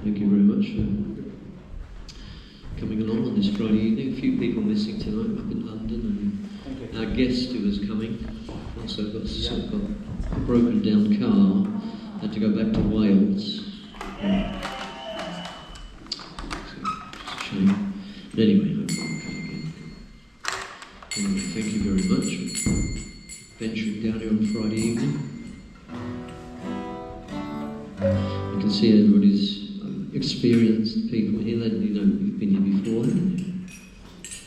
Thank you very much for coming along on this Friday evening. A few people missing tonight up in London, and our guest who was coming also got a broken down car, had to go back to Wales. Just a shame. But anyway, hopefully we'll come again. Anyway, thank you very much for venturing down here on Friday evening. You can see everybody's experienced people here. You've been here before, haven't you?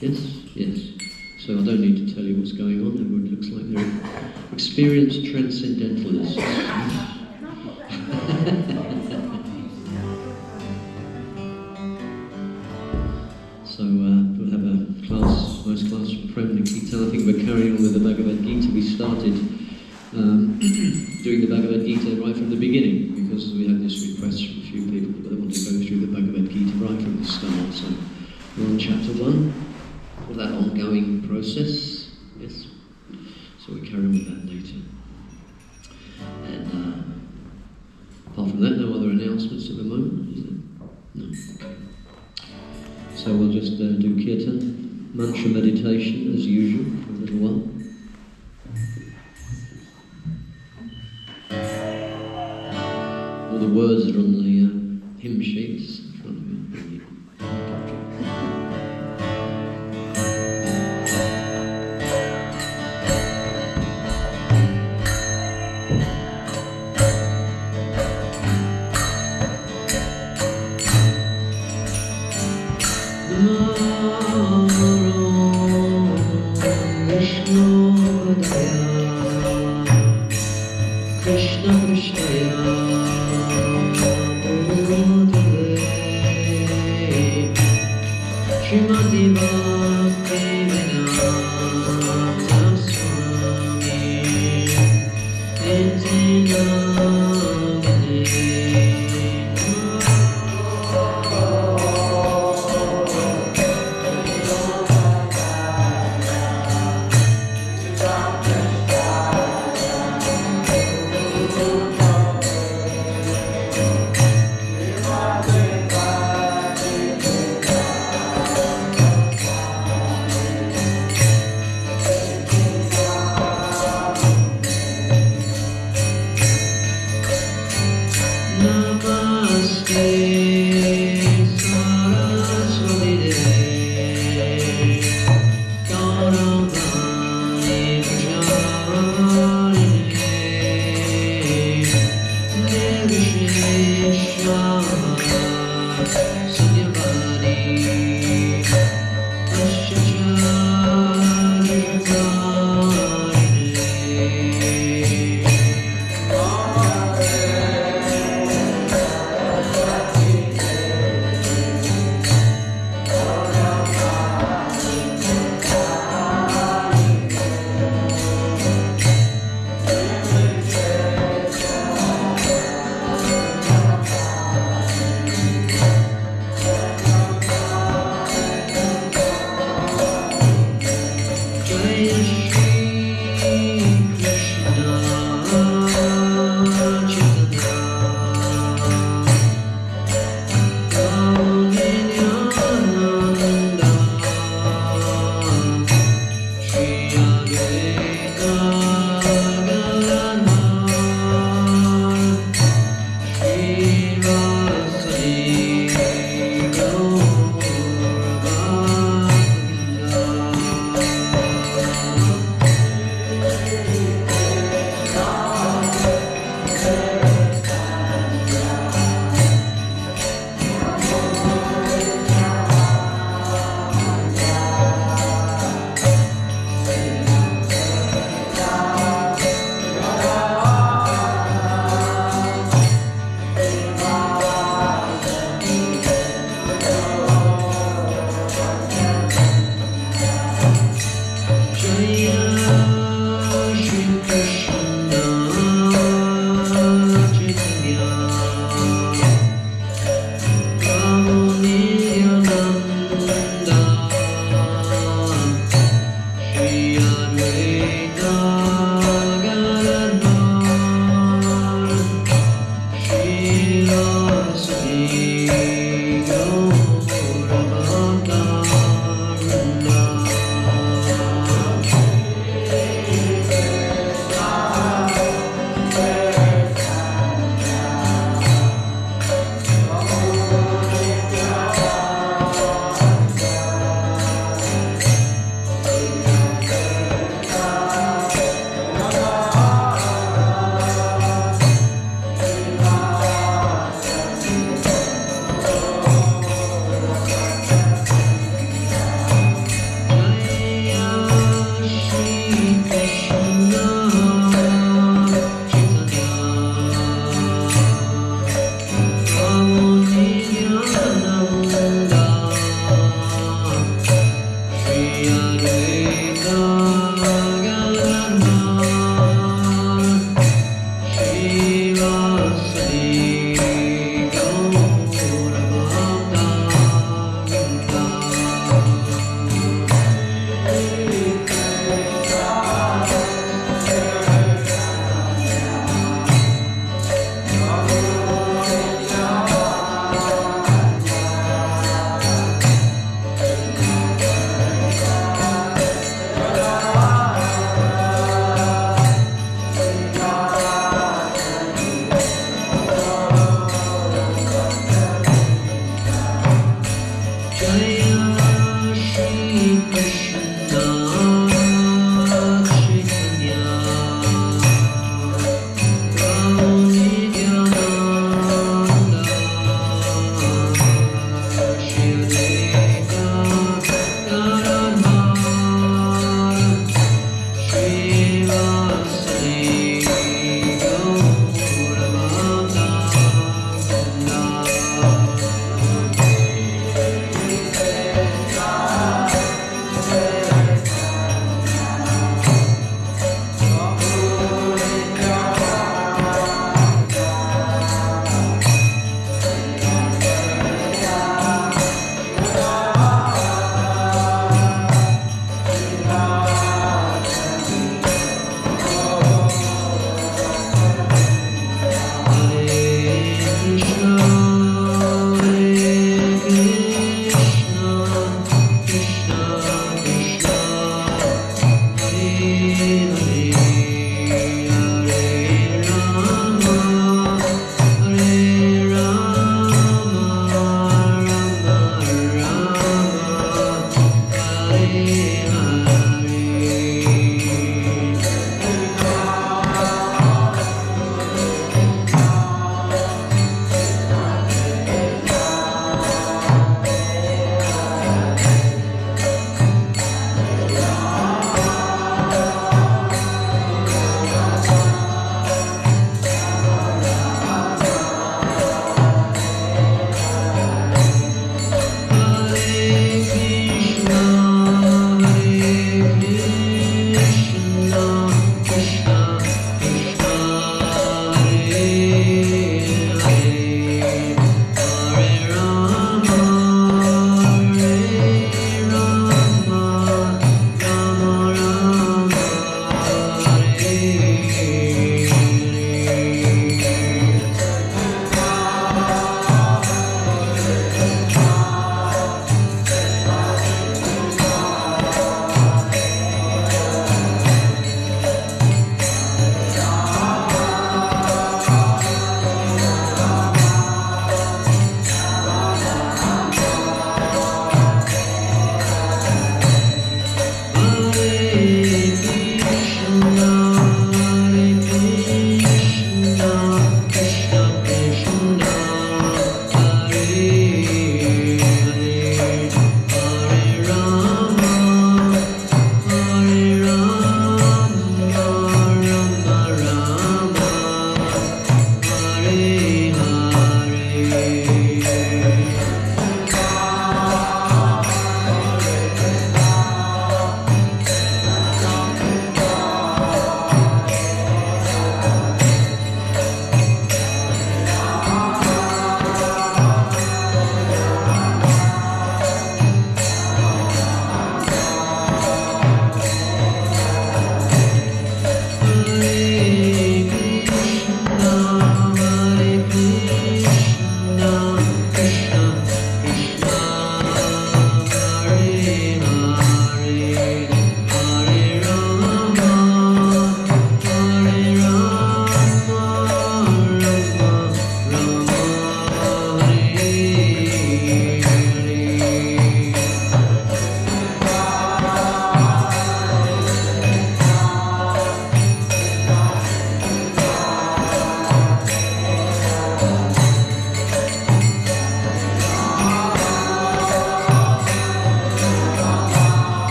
Yes? Yes. So I don't need to tell you what's going on. Everyone looks like they're experienced transcendentalists. So we'll have a nice class from Premaniketan. I think we're carrying on with the Bhagavad Gita. We started doing the Bhagavad Gita right from the beginning, because we had this request from a few people that they want to go through the Bhagavad Gita right from the start. So we're on chapter 1 of that ongoing process. Yes. So we carry on with that later. And apart from that, no other announcements at the moment, is there? No. Okay. So we'll just do Kirtan, mantra meditation as usual for a little while. All the words are on the hymn sheets in front of you. Krishna Krishna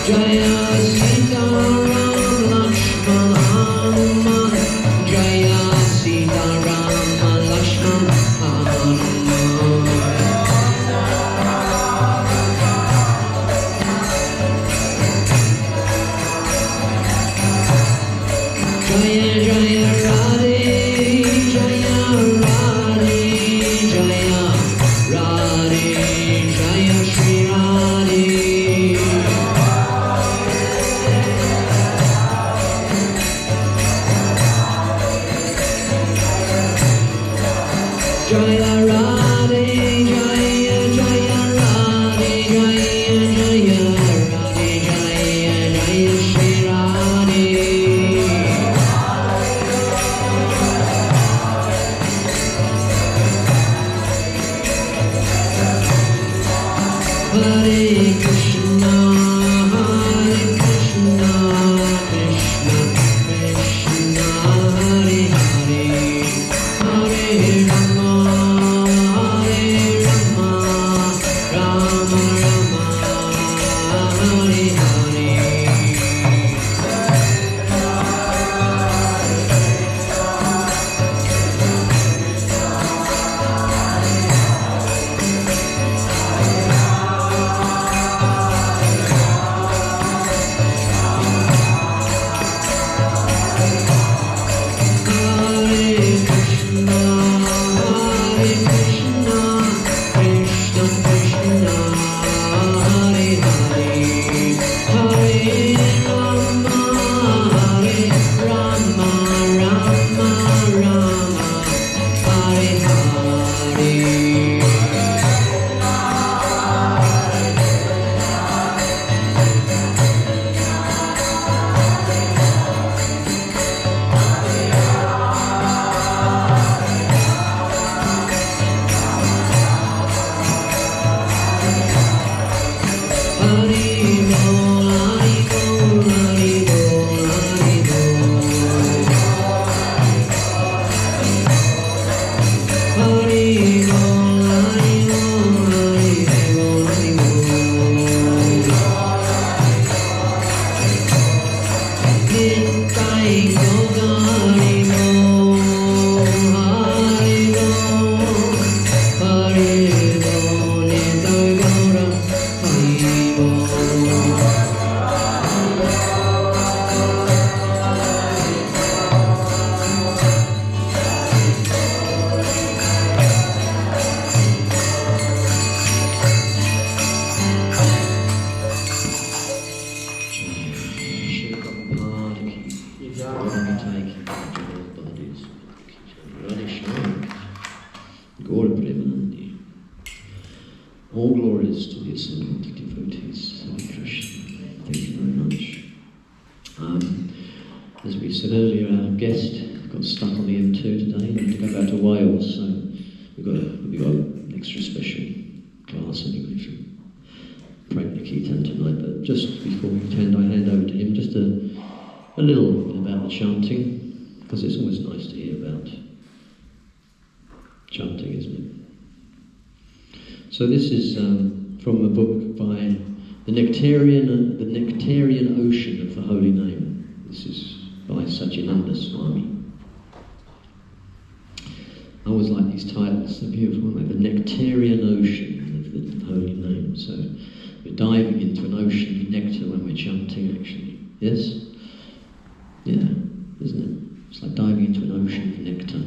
Jaya Sita Rama Lakshmana Hanuman All glories to the assembled devotees of Krishna. Thank you very much. As we said earlier, our guest got stuck on the M2 today and had to go back to Wales, so we've got an extra special class anyway from Premaniketan tonight. But just before we I hand over to him, just a little bit about the chanting, because it's always nice to hear about chanting, isn't it? So this is from a book by the Nectarian Ocean of the Holy Name. This is by Satyananda Swami. I always like these titles, they're beautiful, aren't they? The Nectarian Ocean of the Holy Name. So we're diving into an ocean of nectar when we're chanting, actually. Yes? Yeah, isn't it? It's like diving into an ocean of nectar.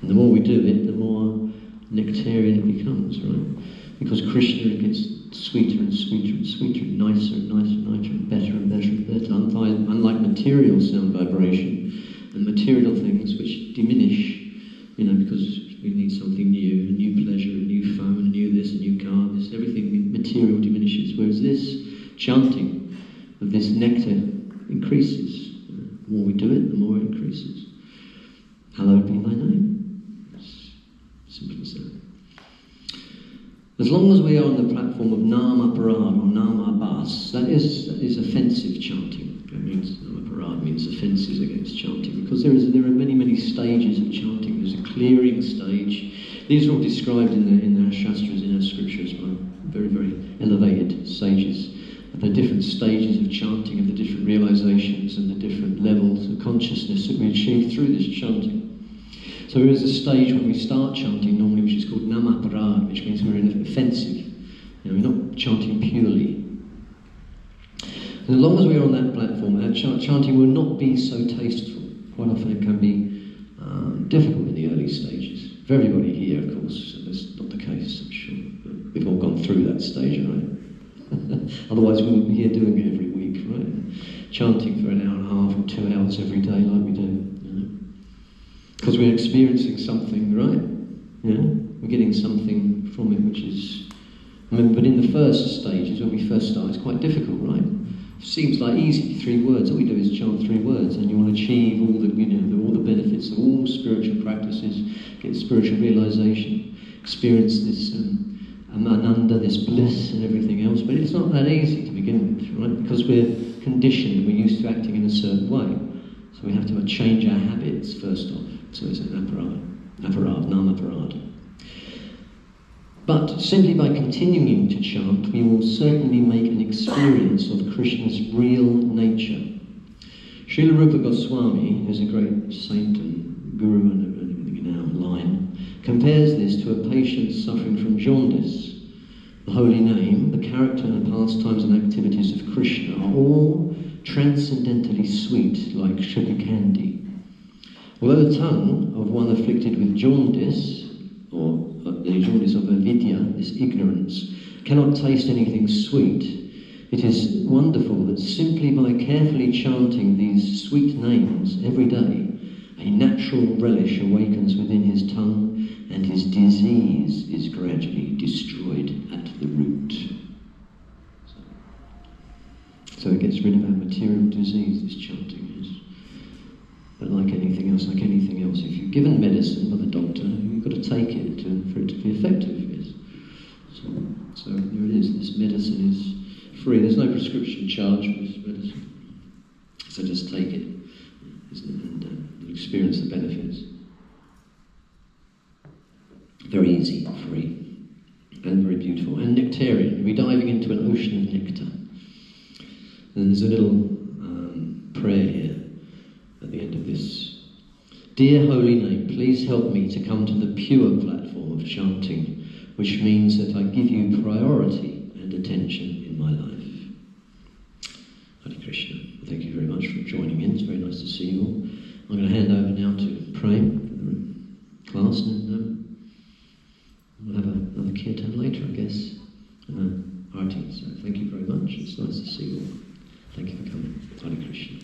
And the more we do it, the more nectarian it becomes, right? Because Krishna gets sweeter and sweeter and sweeter, nicer and nicer and nicer, and better and better and better. Unlike material sound vibration and material things which diminish, because we need something new, a new pleasure, a new phone, a new this, a new car, this, everything material diminishes. Whereas this chanting of this nectar increases. The more we do it, the more it increases. Hallowed be thy name. Simple as that. As long as we are on the platform of Nama Parad or Nama Bas, that is offensive chanting. That means Nama Parad means offences against chanting, because there are many stages of chanting. There's a clearing stage. These are all described in our shastras, in our scriptures, by very, very elevated sages. The different stages of chanting and the different realizations and the different levels of consciousness that we achieve through this chanting. So there is a stage when we start chanting normally, which is called Namaparad, which means we're in offensive. We're not chanting purely. And as long as we're on that platform, our chanting will not be so tasteful. Quite often it can be difficult in the early stages. For everybody here, of course, that's not the case, I'm sure. But we've all gone through that stage, right? Otherwise we wouldn't be here doing it every week, right? Chanting for an hour and a half or 2 hours every day like we do. Because we're experiencing something, right? We're getting something from it which is... but in the first stages, when we first start, it's quite difficult, right? It seems like easy, 3 words. All we do is chant 3 words, and you want to achieve all the benefits of all spiritual practices, get spiritual realization, experience this Nama Mukunda, this bliss and everything else, but it's not that easy to begin with, right? Because we're conditioned, we're used to acting in a certain way. So we have to change our habits first off. So it's an aparad, nam-aparad. But simply by continuing to chant, we will certainly make an experience of Krishna's real nature. Srila Rupa Goswami, who's a great saint and guru and everything now online, compares this to a patient suffering from jaundice. The holy name, the character and pastimes and activities of Krishna are all transcendently sweet like sugar candy. Although the tongue of one afflicted with jaundice, or the jaundice of avidya, this ignorance, cannot taste anything sweet, it is wonderful that simply by carefully chanting these sweet names every day, a natural relish awakens within his tongue and his disease is gradually destroyed at the root. So it gets rid of our material disease, this chanting is. But like anything else, if you're given medicine by the doctor, you've got to take it for it to be effective. Yes. So there it is, this medicine is free. There's no prescription charge for this medicine. So just take it, and experience the benefits. Very easy, free, and very beautiful. And Nectarian, we're diving into an ocean of nectar. And there's a little prayer here at the end of this. Dear Holy Name, please help me to come to the pure platform of chanting, which means that I give you priority and attention in my life. Hare Krishna. Thank you very much for joining in. It's very nice to see you all. I'm going to hand over now to Priya for the class, and we'll have another Kirtan later, I guess. Arati. So thank you very much. It's nice to see you all. Thank you for coming. Hare Krishna.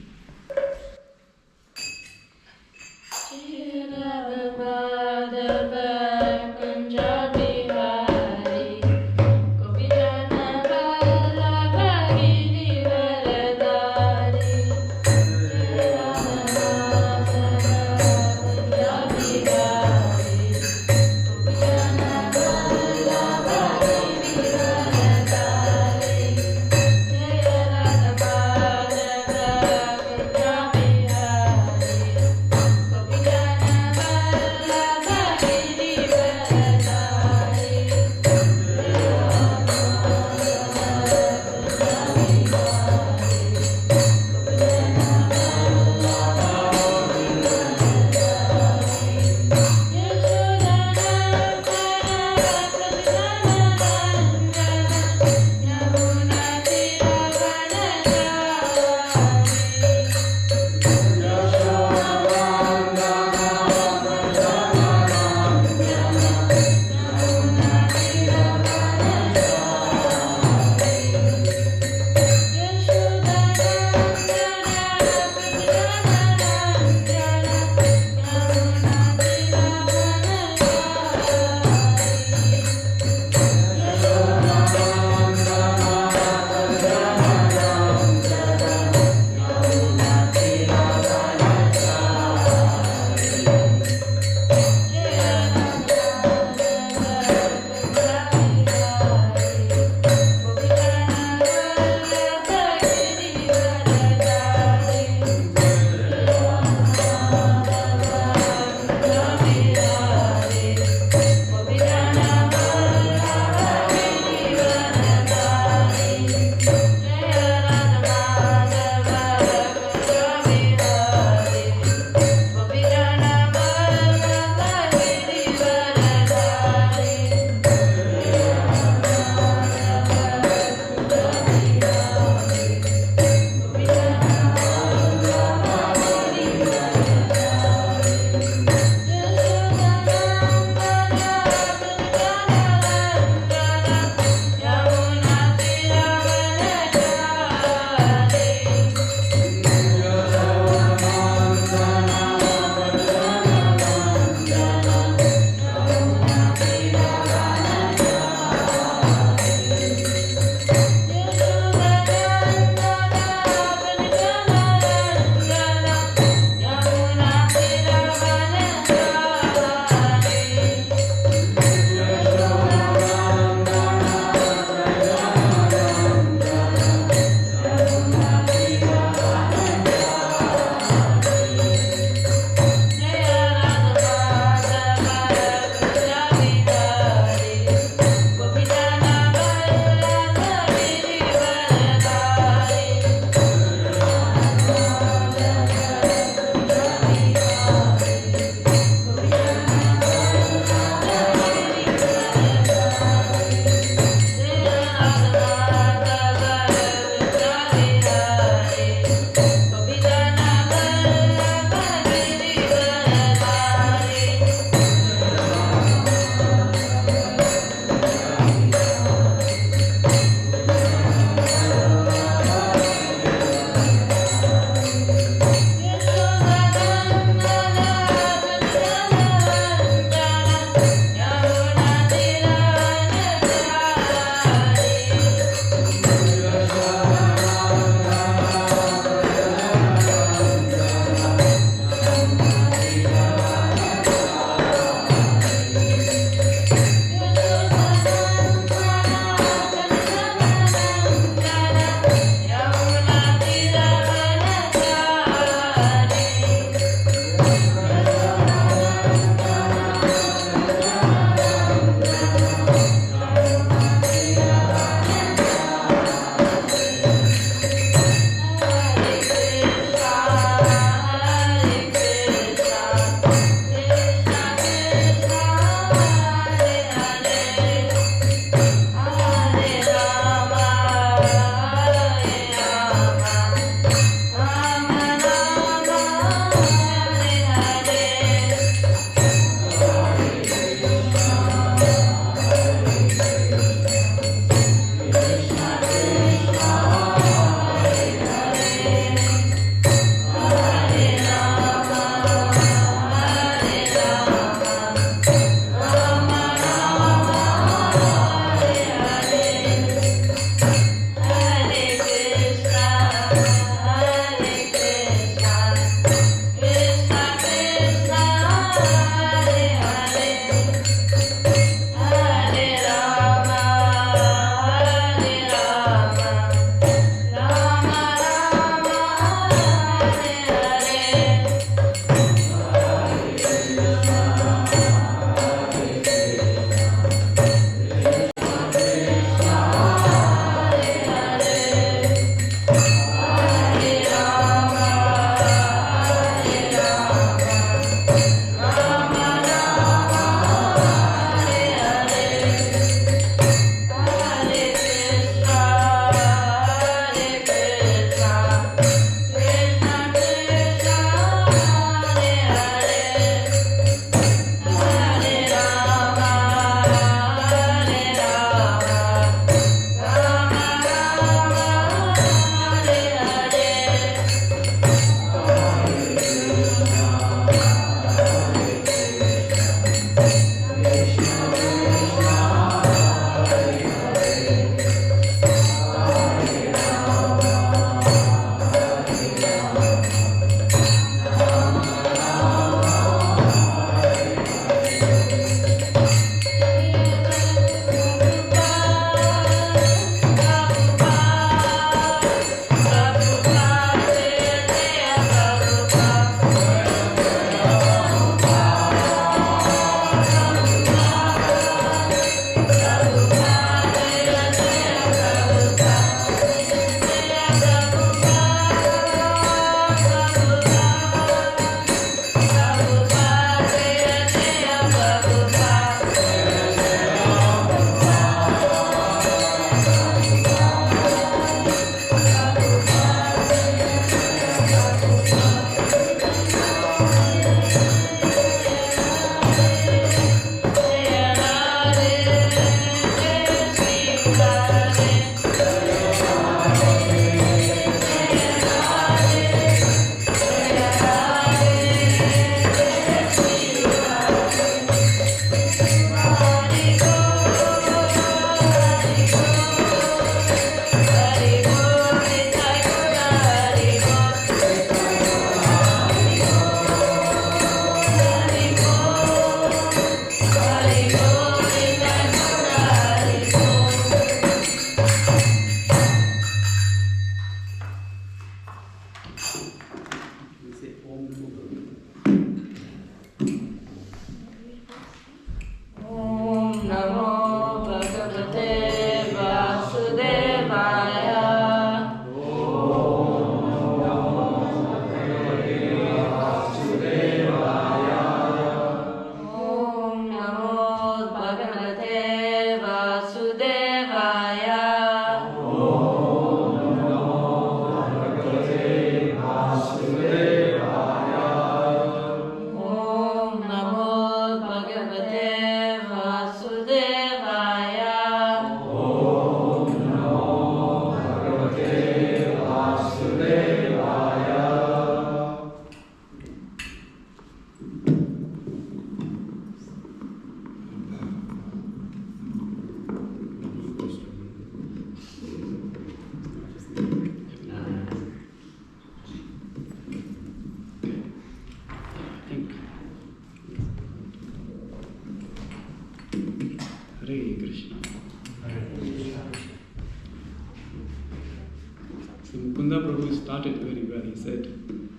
So Mukunda Prabhu started very well. He said,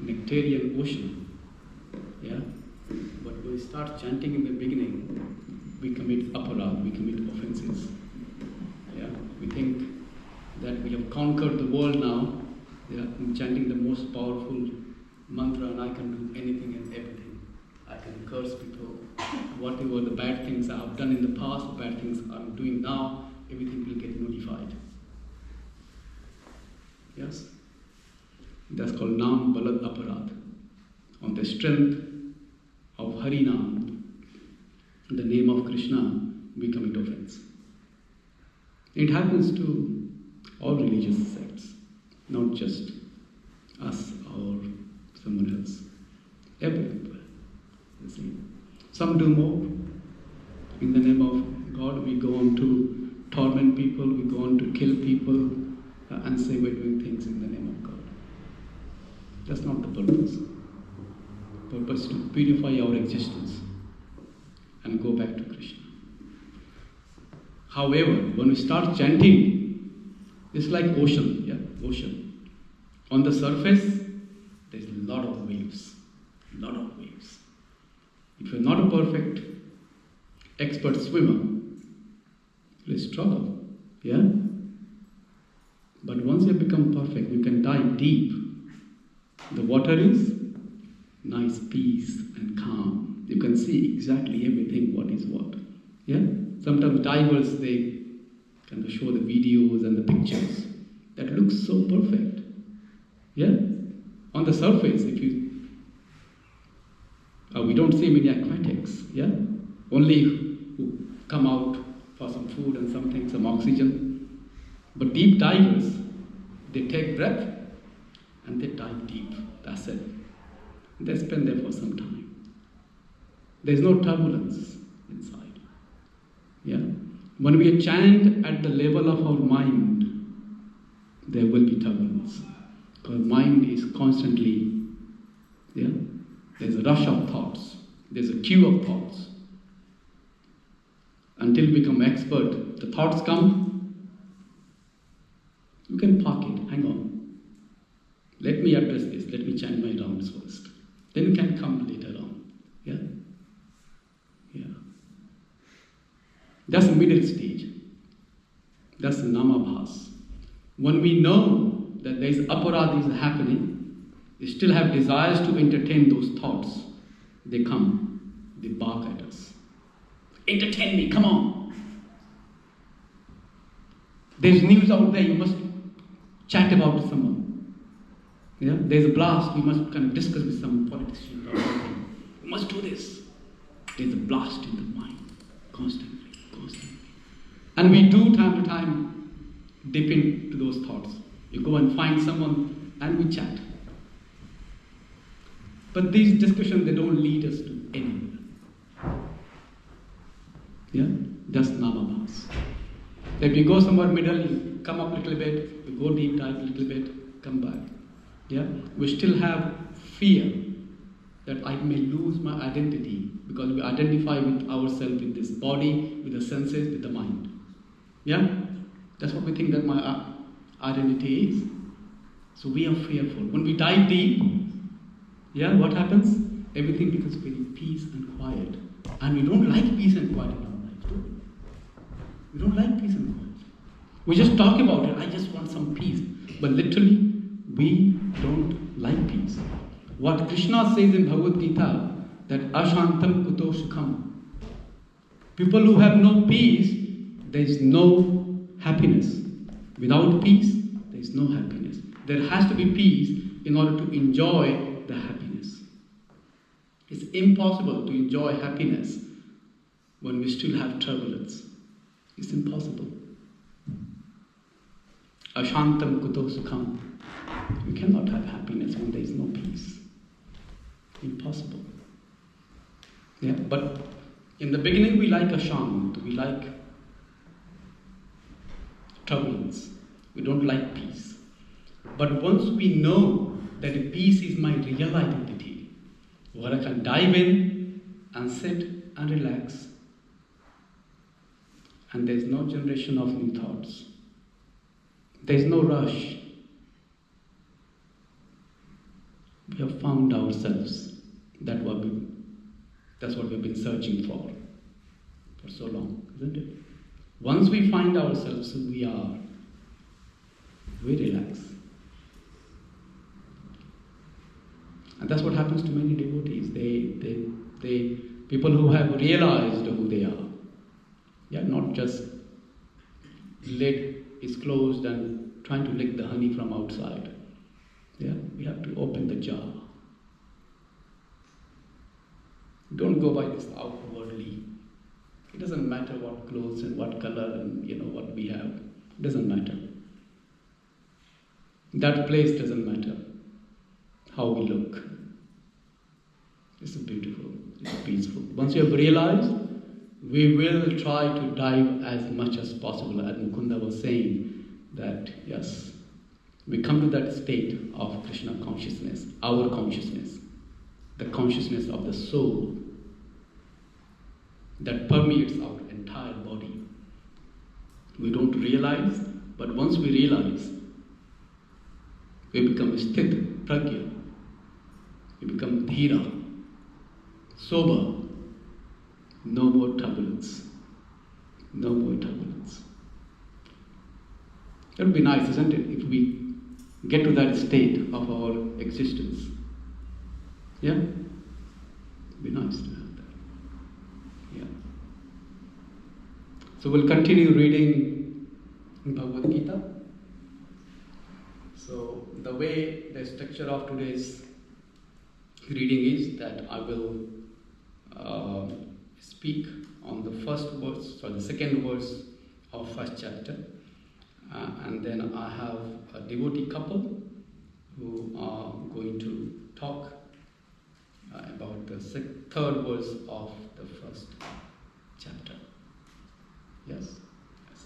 Nectarian ocean. Yeah? But when we start chanting in the beginning, we commit aparad, we commit offenses. Yeah? We think that we have conquered the world now. Yeah? I'm chanting the most powerful mantra and I can do anything and everything. I can curse people. Whatever the bad things I have done in the past, the bad things I'm doing now, everything will get nullified. Yes? That's called Nam Balad Aparad. On the strength of Harinam, in the name of Krishna, we commit offense. It happens to all religious sects, not just us or someone else. Everywhere. You see. Some do more. In the name of God, we go on to torment people, we go on to kill people, and say we're doing things in the name of God. That's not the purpose. The purpose is to purify our existence and go back to Krishna. However, when we start chanting, it's like ocean, ocean. On the surface, there's a lot of waves. If you're not a perfect expert swimmer, you'll struggle, yeah? But once you become perfect, you can dive deep. The water is nice peace and calm. You can see exactly everything, what is what. Yeah? Sometimes divers, they kind of show the videos and the pictures. That looks so perfect. Yeah? On the surface, if you... we don't see many aquatics. Yeah? Only who come out for some food and something, some oxygen. But deep divers, they take breath and they dive deep. That's it. They spend there for some time. There's no turbulence inside. Yeah? When we chant at the level of our mind, there will be turbulence. Because mind is constantly, there's a rush of thoughts. There's a queue of thoughts. Until we become expert, the thoughts come, you can park it, hang on. Let me address this, let me chant my rounds first. Then you can come later on. Yeah? That's the middle stage. That's the namabhas. When we know that there is aparad is happening, we still have desires to entertain those thoughts. They come, they bark at us. Entertain me, come on. There's news out there, you must chat about someone. Yeah? There's a blast, you must kind of discuss with some politician or something. You must do this. There's a blast in the mind, constantly. And we do time to time dip into those thoughts. You go and find someone and we chat. But these discussions, they don't lead us to anywhere. Yeah? That's namabhas. If you go somewhere middle, you come up a little bit, you go deep dive a little bit, come back. Yeah? We still have fear that I may lose my identity because we identify with ourselves, with this body, with the senses, with the mind. Yeah? That's what we think that my identity is. So we are fearful. When we dive deep, what happens? Everything becomes very peace and quiet. And we don't like peace and quiet in our life, do we? We don't like peace and quiet. We just talk about it, I just want some peace. But literally, we don't like peace. What Krishna says in Bhagavad Gita, that ashantam kuto sukham. People who have no peace, there is no happiness. Without peace, there is no happiness. There has to be peace in order to enjoy the happiness. It's impossible to enjoy happiness when we still have turbulence. It's impossible. Ashantam kuto sukham. You cannot have happiness when there is no peace. Impossible. Yeah, but in the beginning we like ashant, we like turbulence. We don't like peace. But once we know that peace is my real identity, where I can dive in and sit and relax and there is no generation of new thoughts. There is no rush. We have found ourselves. That's what we've been searching for so long, isn't it? Once we find ourselves who we are, we relax. And that's what happens to many devotees. They people who have realized who they are. Yeah, not just lid is closed and trying to lick the honey from outside. Yeah, we have to open the jar. Don't go by this outwardly. It doesn't matter what clothes and what color and what we have. It doesn't matter. That place doesn't matter. How we look. It's beautiful. It's peaceful. Once you have realized, we will try to dive as much as possible. As Mukunda was saying, that yes, we come to that state of Krishna consciousness, our consciousness, the consciousness of the soul that permeates our entire body. We don't realize, but once we realize, we become sthit, pragya, we become dhira, sober, no more turbulence, no more turbulence. It would be nice, isn't it, if we get to that state of our existence. Yeah? It would be nice to have that. Yeah. So we'll continue reading Bhagavad Gita. So the way, the structure of today's reading is that I will speak on the first verse, or the second verse of first chapter. And then I have a devotee couple who are going to talk about the third verse of the first chapter. Yes? Yes.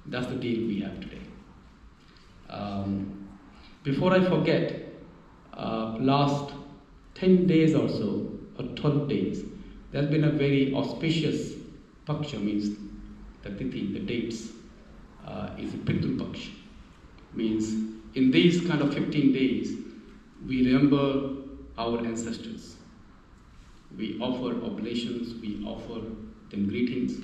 That's the deal we have today. Before I forget, last 10 days or so, or 12 days, there's been a very auspicious paksha, means the tithi, the dates, is a Pitru Paksha. Means in these kind of 15 days, we remember our ancestors. We offer oblations, we offer them greetings.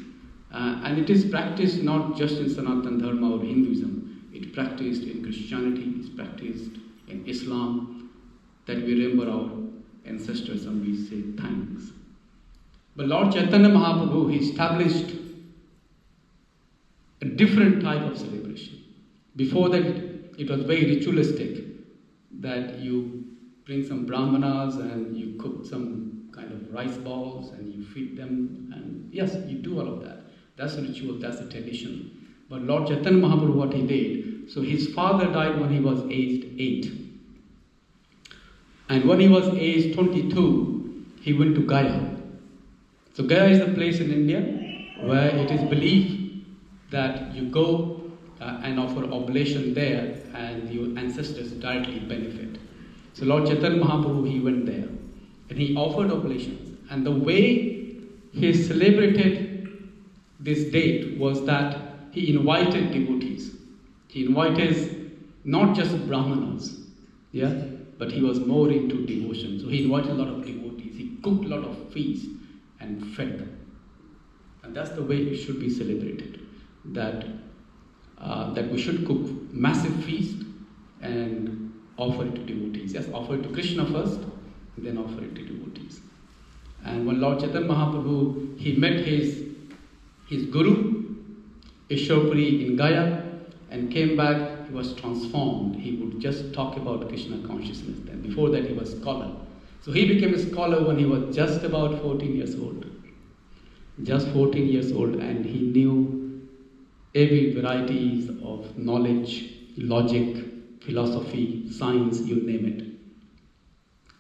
And it is practiced not just in Sanatana Dharma or Hinduism, it's practiced in Christianity, it's practiced in Islam, that we remember our ancestors and we say thanks. But Lord Chaitanya Mahaprabhu, he established a different type of celebration. Before that, it was very ritualistic, that you bring some brahmanas and you cook some kind of rice balls and you feed them, and yes, you do all of that. That's a ritual, that's a tradition. But Lord Chaitanya Mahaprabhu, what he did, so his father died when he was aged 8. And when he was aged 22, he went to Gaya. So Gaya is a place in India where it is believed that you go and offer oblation there and your ancestors directly benefit. So Lord Chaitanya Mahaprabhu, he went there and he offered oblations. And the way he celebrated this date was that he invited devotees. He invited not just brahmanas, yeah, but he was more into devotion. So he invited a lot of devotees. He cooked a lot of feasts and fed them. And that's the way it should be celebrated. That we should cook massive feast and offer it to devotees. Yes, offer it to Krishna first, and then offer it to devotees. And when Lord Chaitanya Mahaprabhu, he met his guru, Ishwarpuri in Gaya, and came back, he was transformed. He would just talk about Krishna consciousness then. Before that, he was a scholar. So he became a scholar when he was just about 14 years old. Just 14 years old, and he knew every varieties of knowledge, logic, philosophy, science, you name it.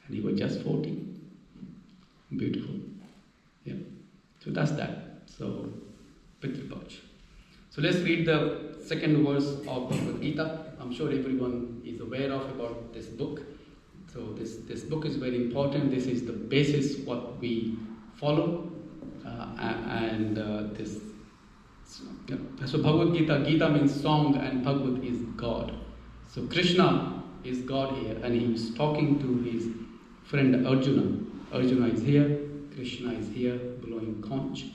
And he was just 14. Beautiful. Yeah. So that's that. So, Pitrupach. So let's read the second verse of Bhagavad Gita. I'm sure everyone is aware of about this book. So this book is very important. This is the basis what we follow. So Bhagavad Gita, Gita means song and Bhagavad is God. So Krishna is God here, and he is talking to his friend Arjuna. Arjuna is here, Krishna is here, blowing conch.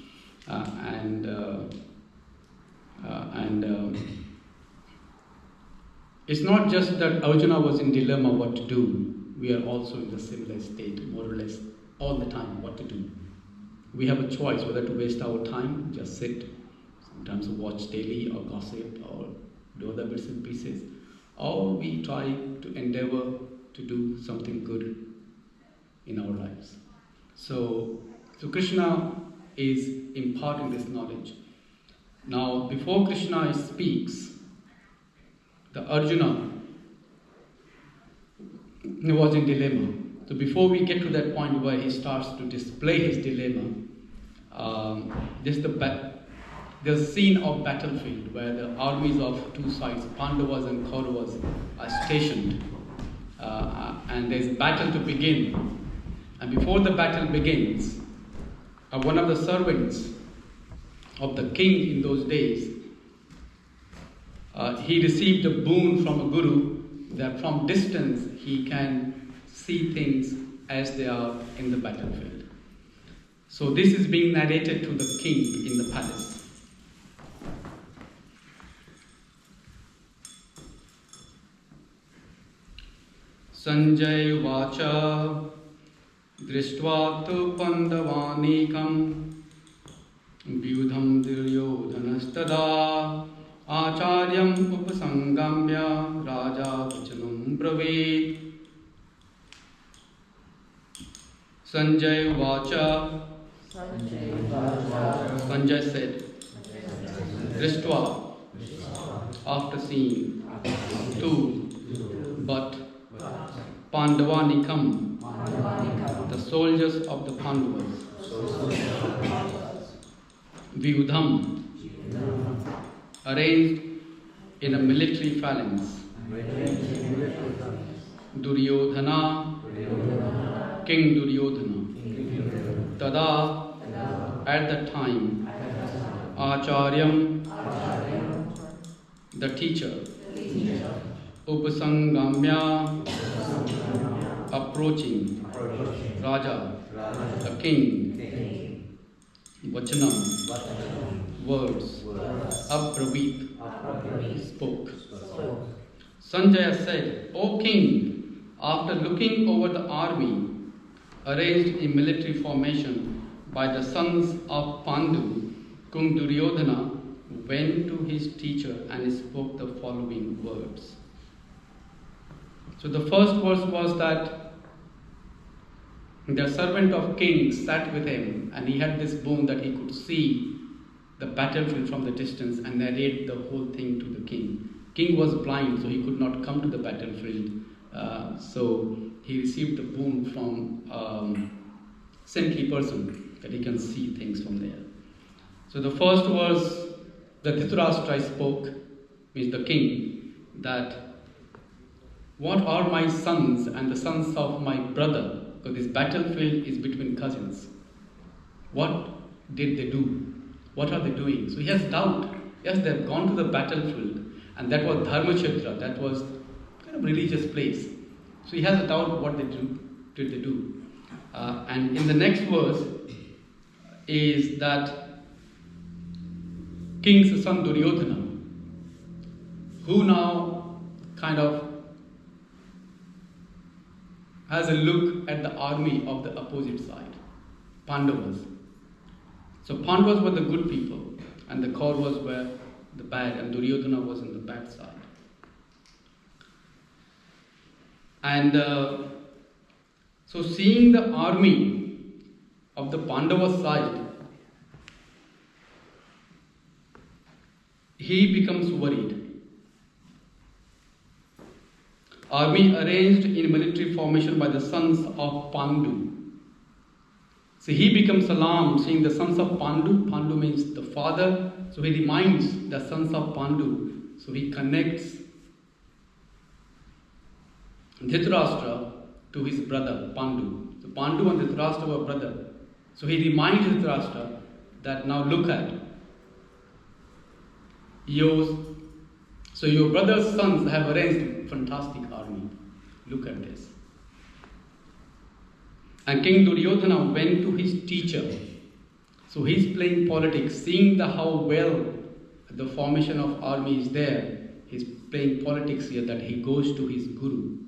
It's not just that Arjuna was in dilemma what to do. We are also in the similar state, more or less, all the time, what to do. We have a choice whether to waste our time, just sit, sometimes watch daily or gossip or do other bits and pieces, or we try to endeavor to do something good in our lives. So Krishna is imparting this knowledge. Now, before Krishna speaks, the Arjuna was in dilemma. So before we get to that point where he starts to display his dilemma, there's the scene of battlefield where the armies of two sides, Pandavas and Kauravas, are stationed, and there's battle to begin. And before the battle begins, one of the servants of the king in those days, he received a boon from a guru that from distance he can see things as they are in the battlefield. So this is being narrated to the king in the palace. Sanjay Vacha Drishtva tu Pandavanikam Vyudham Duryodhanastada Acharyam Upasangamya Raja Vachanam Brave. Sanjay Vacha. Sanjay said, Drishtva, after seeing, two, but Pandavanikam, the soldiers of the Pandavas, Vyudham, arranged in a military phalanx, Duryodhana, King Duryodhana, Tada, at that time, Acharyam, the teacher, Upasangamya, approaching, Raja, the king, Vachanam, words, Abravit, spoke. Sanjaya said, O king, after looking over the army arranged in military formation by the sons of Pandu, King Duryodhana went to his teacher and spoke the following words. So the first verse was that the servant of king sat with him, and he had this boon that he could see the battlefield from the distance and narrate the whole thing to the king. King was blind, so he could not come to the battlefield. So he received the boon from saintly person that he can see things from there. So the first was the Dhritarashtra spoke, means the king, that what are my sons and the sons of my brother? Because this battlefield is between cousins. What did they do? What are they doing? So he has doubt. Yes, they have gone to the battlefield, and that was Dharmakshetra, that was kind of religious place. So he has a doubt what did they do. And in the next verse is that king's son Duryodhana, who now kind of has a look at the army of the opposite side, Pandavas. So Pandavas were the good people, and the Kauravas were the bad, and Duryodhana was on the bad side. And so seeing the army of the Pandava side, he becomes worried. Army arranged in military formation by the sons of Pandu. So he becomes alarmed seeing the sons of Pandu. Pandu means the father. So he reminds the sons of Pandu. So he connects Dhritarashtra to his brother Pandu. So Pandu and Dhritarashtra were brother. So he reminds Dhritarashtra that now look at, So your brother's sons have arranged a fantastic army. Look at this. And King Duryodhana went to his teacher. So he's playing politics, seeing how well the formation of army is there. He's playing politics here, that he goes to his guru.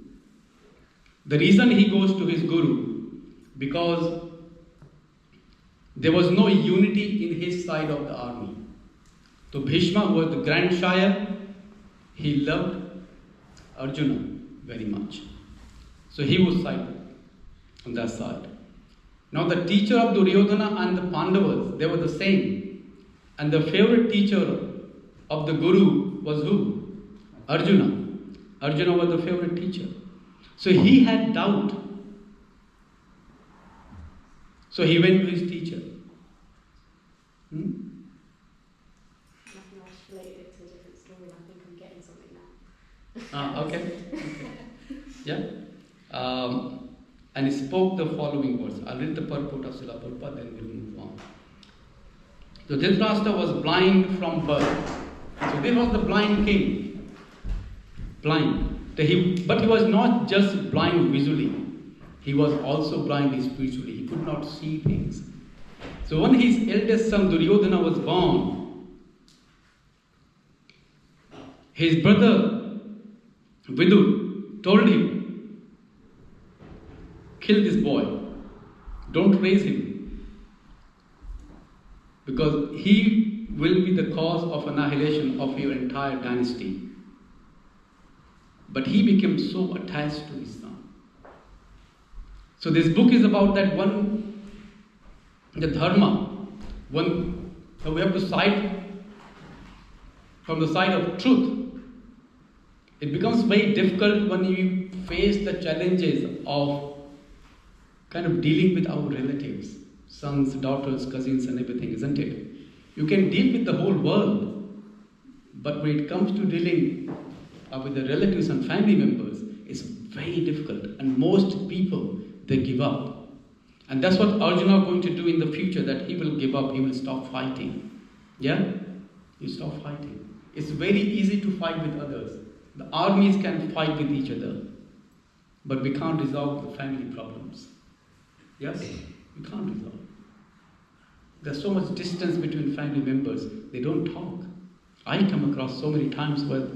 The reason he goes to his guru, because there was no unity in his side of the army. So Bhishma, who was the Grand Shire, he loved Arjuna very much. So he was sided on that side. Now the teacher of Duryodhana and the Pandavas, they were the same. And the favorite teacher of the guru was who? Arjuna. Arjuna was the favorite teacher. So he had doubt. So he went to his teacher. Nothing else related to a different story. I think I'm getting something now. Okay. Yeah. And he spoke the following words. I'll read the purport of Srila Prabhupada, then we'll move on. So Dhritarashtra was blind from birth. So this was the blind king. Blind. But he was not just blind visually. He was also blind spiritually. He could not see things. So when his eldest son Duryodhana was born, his brother Vidur told him, kill this boy. Don't raise him. Because he will be the cause of annihilation of your entire dynasty. But he became so attached to his son. So this book is about that one, the dharma. So we have to side from the side of truth. It becomes very difficult when you face the challenges of kind of dealing with our relatives, sons, daughters, cousins and everything, isn't it? You can deal with the whole world, but when it comes to dealing with the relatives and family members, it's very difficult, and most people, they give up. And that's what Arjuna is going to do in the future, that he will give up, he will stop fighting. Yeah? You stop fighting. It's very easy to fight with others. The armies can fight with each other, but we can't resolve the family problems. Yes? We can't resolve. There's so much distance between family members, they don't talk. I come across so many times where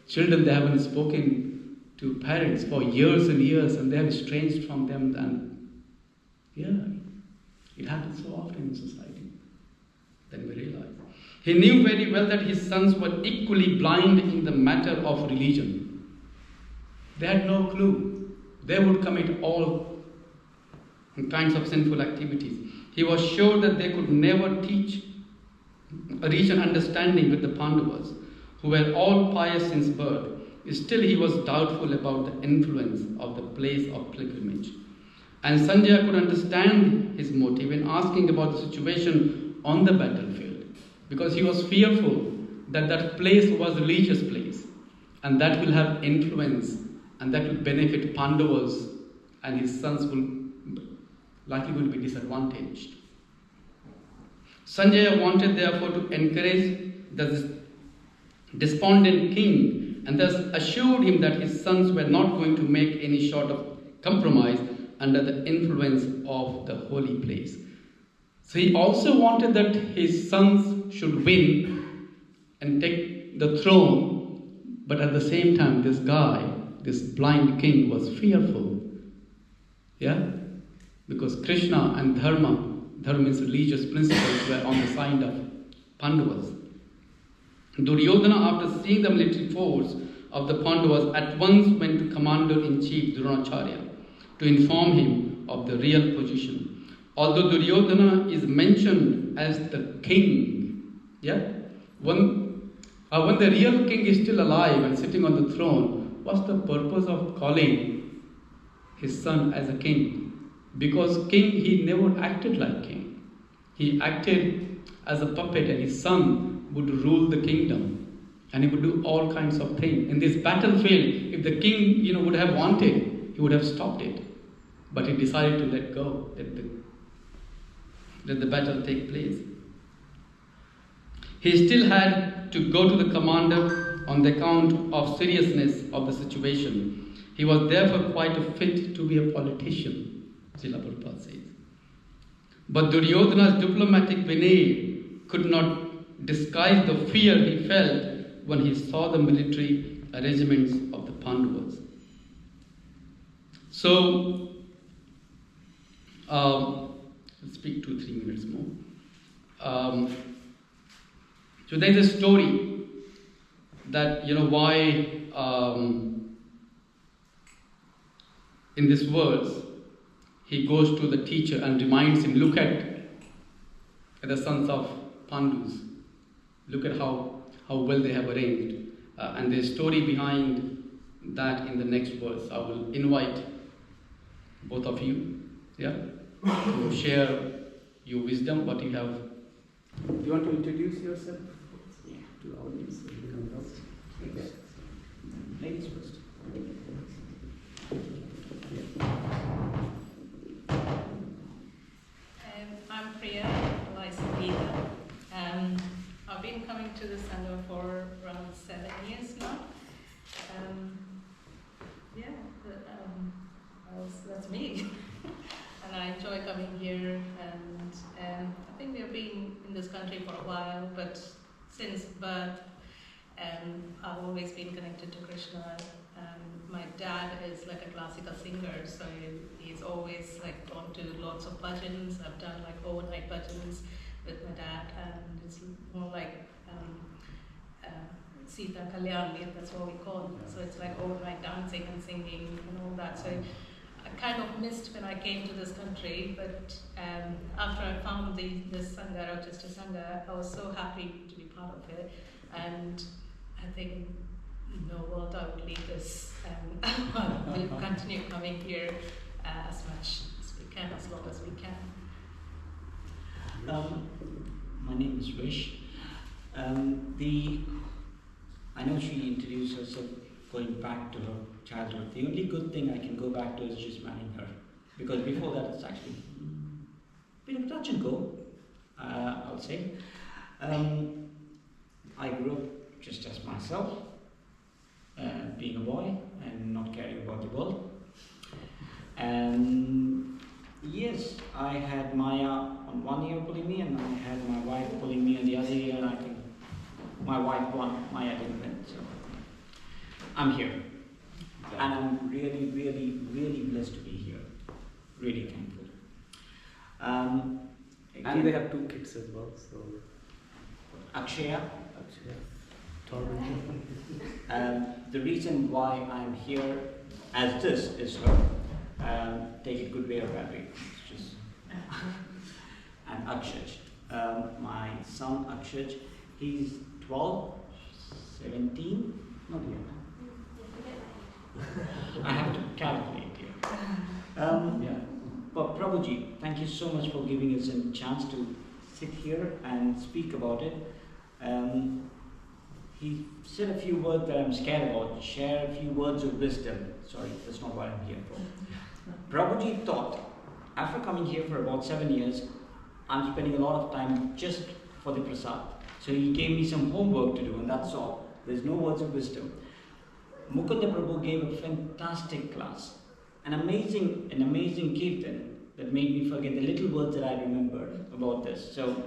children, they haven't spoken to parents for years and years, and they have estranged from them, and it happens so often in society. Then we realize. He knew very well that his sons were equally blind in the matter of religion. They had no clue. They would commit all kinds of sinful activities. He was sure that they could never reach an understanding with the Pandavas, who were all pious since birth. Still he was doubtful about the influence of the place of pilgrimage. And Sanjaya could understand his motive in asking about the situation on the battlefield, because he was fearful that that place was a religious place, and that will have influence, and that will benefit Pandavas, and his sons will likely going to be disadvantaged. Sanjaya wanted therefore to encourage the despondent king, and thus assured him that his sons were not going to make any sort of compromise under the influence of the holy place. So he also wanted that his sons should win and take the throne, but at the same time this guy, this blind king, was fearful. Yeah? Because Krishna and Dharma means religious principles, were on the side of Pandavas. Duryodhana, after seeing the military force of the Pandavas, at once went to Commander-in-Chief Dronacharya to inform him of the real position. Although Duryodhana is mentioned as the king, when the real king is still alive and sitting on the throne, what's the purpose of calling his son as a king? Because king, he never acted like king. He acted as a puppet, and his son would rule the kingdom, and he would do all kinds of things. In this battlefield, if the king, would have wanted, he would have stopped it. But he decided to let go, let the battle take place. He still had had to go to the commander on the account of seriousness of the situation. He was therefore quite fit to be a politician, Srila Prabhupada says. But Duryodhana's diplomatic Vinay could not disguise the fear he felt when he saw the military regiments of the Pandavas. So, let's speak 2-3 minutes more. So there is a story that, why in this verse he goes to the teacher and reminds him, look at the sons of Pandus, look at how well they have arranged. And there's a story behind that in the next verse. I will invite both of you, to share your wisdom, what you have. Do you want to introduce yourself to the audience? Ladies first. I'm Priya, licensed Gita. I've been coming to the Sangha for around 7 years now. That's me. And I enjoy coming here, and I think we have been in this country for a while, but since birth, I've always been connected to Krishna. My dad is like a classical singer, so he's always like gone to lots of bhajans. I've done like overnight bhajans with my dad, and it's more like Sita Kalyani, that's what we call it. So it's like overnight dancing and singing and all that. So I kind of missed when I came to this country, but after I found this Sangha, Rochester Sangha, I was so happy to be part of it, and I think no world I would leave this, we'll continue coming here as much as we can, as long as we can. My name is Vish. I know she introduced herself going back to her childhood. The only good thing I can go back to is just marrying her, because before that it's actually been a touch and go, I'll say. I grew up just as myself, being a boy and not caring about the world. And yes, I had Maya on one ear pulling me, and I had my wife pulling me on the other ear, and I think my wife won, Maya didn't win. So I'm here. And I'm really, really, really blessed to be here. Really thankful. And they have 2 kids as well, so Akshaya. The reason why I'm here as this is her. Take it good way or bad way. It's just and Akshaj. My son Akshaj, he's 12, 17, not yet. I have to calculate here. But Prabhuji, thank you so much for giving us a chance to sit here and speak about it. He said a few words that I'm scared about. Share a few words of wisdom. Sorry, that's not what I'm here for. Prabhuji thought, after coming here for about 7 years, I'm spending a lot of time just for the prasad. So he gave me some homework to do, and that's all. There's no words of wisdom. Mukunda Prabhu gave a fantastic class, an amazing Kirtan that made me forget the little words that I remembered about this. So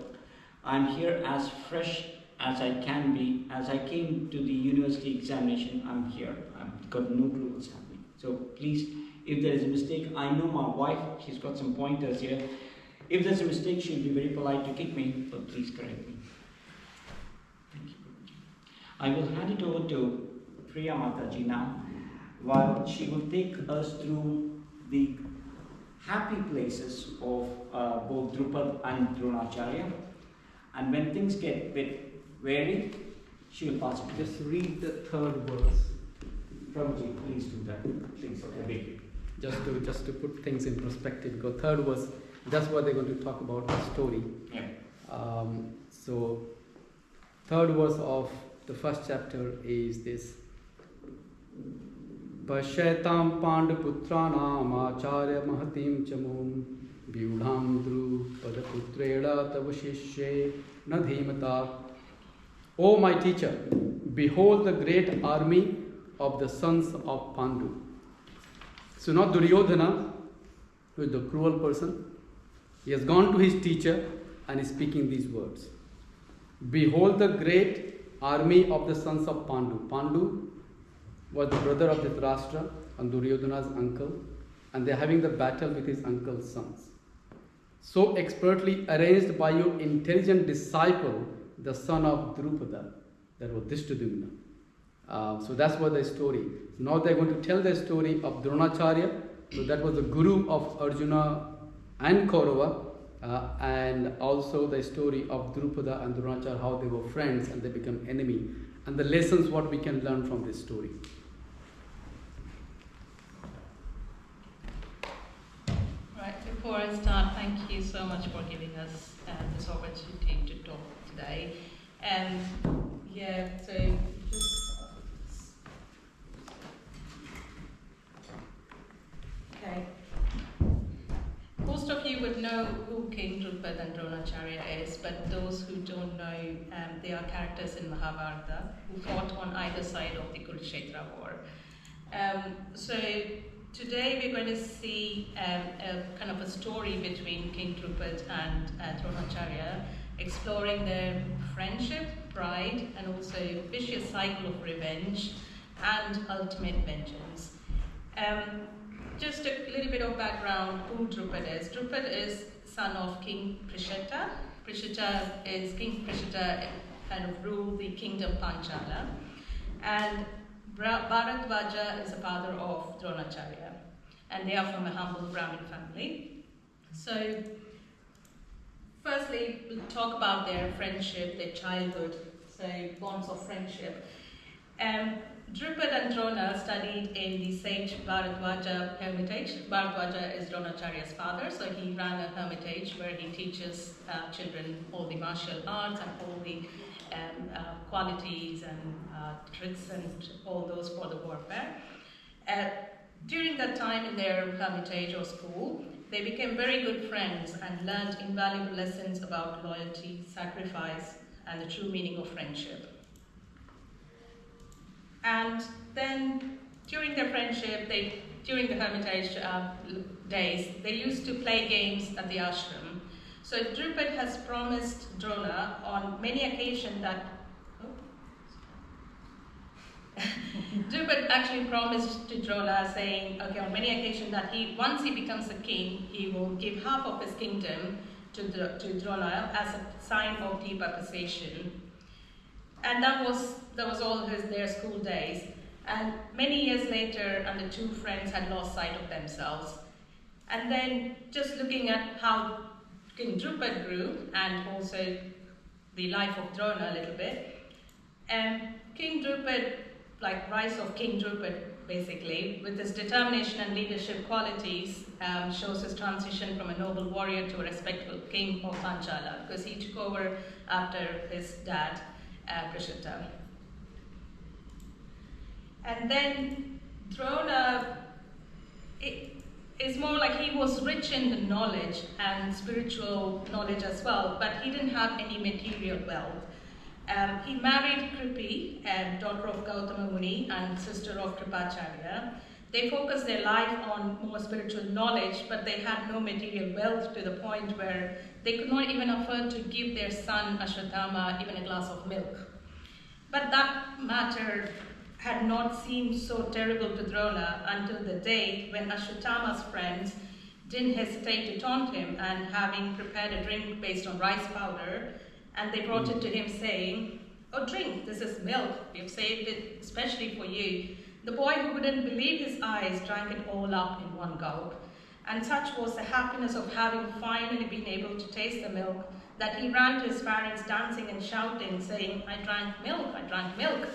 I'm here as fresh as I can be. As I came to the university examination, I'm here. I've got no clue what's happening. So please, if there is a mistake, I know my wife, she's got some pointers here. If there's a mistake, she'll be very polite to kick me, but please correct me. Thank you. I will hand it over to Priya Mataji now, while she will take us through the happy places of both Drupad and Dronacharya. And when things get a bit varied, she will pass it. just read the 3rd verse. Prabhuji, please do that. Please, okay. Just to put things in perspective, because 3rd verse, that's what they're going to talk about, the story. Yeah. So 3rd verse of the 1st chapter is this. Pashetam Pandaputranam Acharya Mahatim Chamum Vyudham Drupada Putreda Tavashishye Nadhimata O my teacher, behold the great army of the sons of Pandu. So not Duryodhana, who is the cruel person. He has gone to his teacher and is speaking these words. Behold the great army of the sons of Pandu. Pandu was the brother of Dhritarashtra and Duryodhana's uncle, and they are having the battle with his uncle's sons. So expertly arranged by your intelligent disciple, the son of Drupada, that was Drishtadumna. So that's what the story. Now they're going to tell the story of Dronacharya. So that was the guru of Arjuna and Kaurava, and also the story of Drupada and Dronacharya, how they were friends and they become enemy, and the lessons what we can learn from this story. Right, before I start, thank you so much for giving us this opportunity to talk today. And so just okay. Most of you would know who King Drupada and Dronacharya is, but those who don't know, they are characters in Mahabharata who fought on either side of the Kurukshetra war. So today we're going to see a kind of a story between King Drupada and Dronacharya, exploring their friendship, pride, and also a vicious cycle of revenge and ultimate vengeance. Just a little bit of background who Drupada is. Drupada is son of King Prishita. King Prishita kind of ruled the kingdom Panchala. And Bharadvaja is the father of Dronacharya. And they are from a humble Brahmin family. So firstly, we'll talk about their friendship, their childhood, so bonds of friendship. Drupada and Drona studied in the sage Bharadvaja hermitage. Bharadvaja is Dronacharya's father, so he ran a hermitage where he teaches children all the martial arts and all the qualities and tricks and all those for the warfare. During that time in their hermitage or school, they became very good friends and learned invaluable lessons about loyalty, sacrifice, and the true meaning of friendship. And then during their friendship, during the hermitage days, they used to play games at the ashram. So Drupada has promised Drona on many occasions that Drupada actually promised to Drona, saying, okay, on many occasions that once he becomes a king, he will give half of his kingdom to Drona as a sign of deep appreciation. And that was all their school days. And many years later, and the two friends had lost sight of themselves. And then just looking at how King Drupada grew, and also the life of Drona a little bit, King Drupada, rise of King Drupada, basically, with his determination and leadership qualities, shows his transition from a noble warrior to a respectful king of Panchala, because he took over after his dad, Prishita. And then Drona, it's more like he was rich in the knowledge and spiritual knowledge as well, but he didn't have any material wealth. He married Kripi, daughter of Gautama Muni and sister of Kripacharya. They focused their life on more spiritual knowledge, but they had no material wealth to the point where they could not even afford to give their son Ashwatthama even a glass of milk. But that matter had not seemed so terrible to Drona until the day when Ashwatthama's friends didn't hesitate to taunt him, and having prepared a drink based on rice powder, and they brought it to him saying, "Oh, drink, this is milk, we've saved it especially for you." The boy, who wouldn't believe his eyes, drank it all up in one gulp. And such was the happiness of having finally been able to taste the milk, that he ran to his parents dancing and shouting, saying, "I drank milk, I drank milk."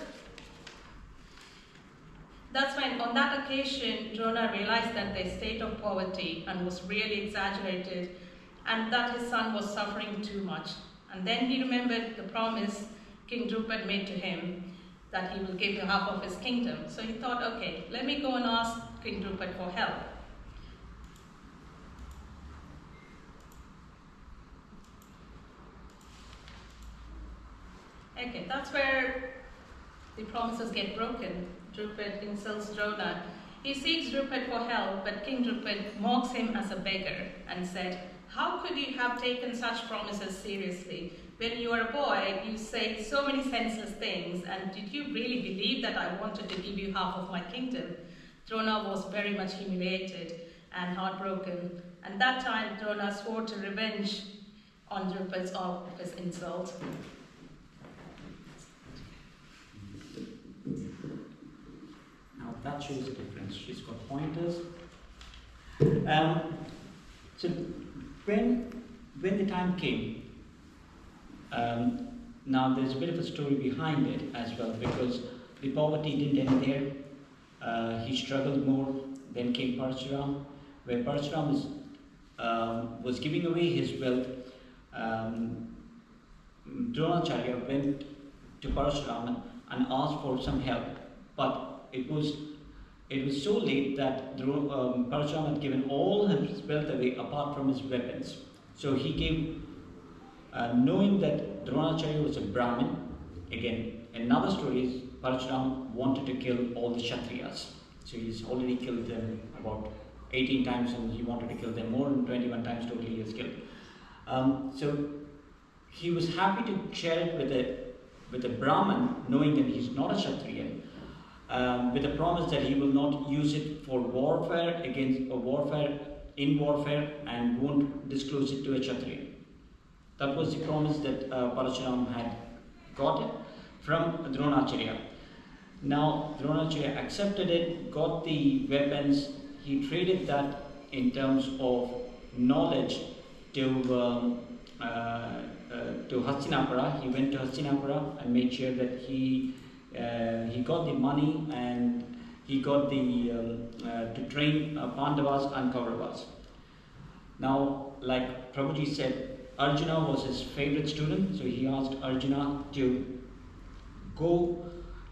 That's when, on that occasion, Drona realized that their state of poverty and was really exaggerated, and that his son was suffering too much. And then he remembered the promise King Drupada made to him, that he will give half of his kingdom. So he thought, okay, let me go and ask King Drupada for help. Okay, that's where the promises get broken. Drupad insults Drona. He seeks Drupad for help, but King Drupad mocks him as a beggar and said, "How could you have taken such promises seriously? When you were a boy, you said so many senseless things, and did you really believe that I wanted to give you half of my kingdom?" Drona was very much humiliated and heartbroken, and that time Drona swore to revenge on Drupad's of his insult. Now that shows the difference. She's got pointers. So when the time came, now there's a bit of a story behind it as well, because the poverty didn't end there. He struggled more. Then came Parshuram, where Parshuram was giving away his wealth. Dronacharya went to Parshuram and asked for some help, but it was so late that Parshuram had given all his wealth away apart from his weapons. So he gave, knowing that Dronacharya was a Brahmin. Again, another story is Parshuram wanted to kill all the Kshatriyas. So he's already killed them about 18 times, and he wanted to kill them more than 21 times totally he has killed. So he was happy to share it with a Brahmin, knowing that he's not a Kshatriyan, with a promise that he will not use it for warfare in warfare, and won't disclose it to a Kshatriya. That was the promise that Parshuram had got it from Dronacharya. Now Dronacharya accepted it, got the weapons. He traded that in terms of knowledge to Hastinapura. He went to Hastinapura and made sure that he got the money, and he got to train Pandavas and Kauravas. Now, like Prabhuji said, Arjuna was his favorite student, so he asked Arjuna to go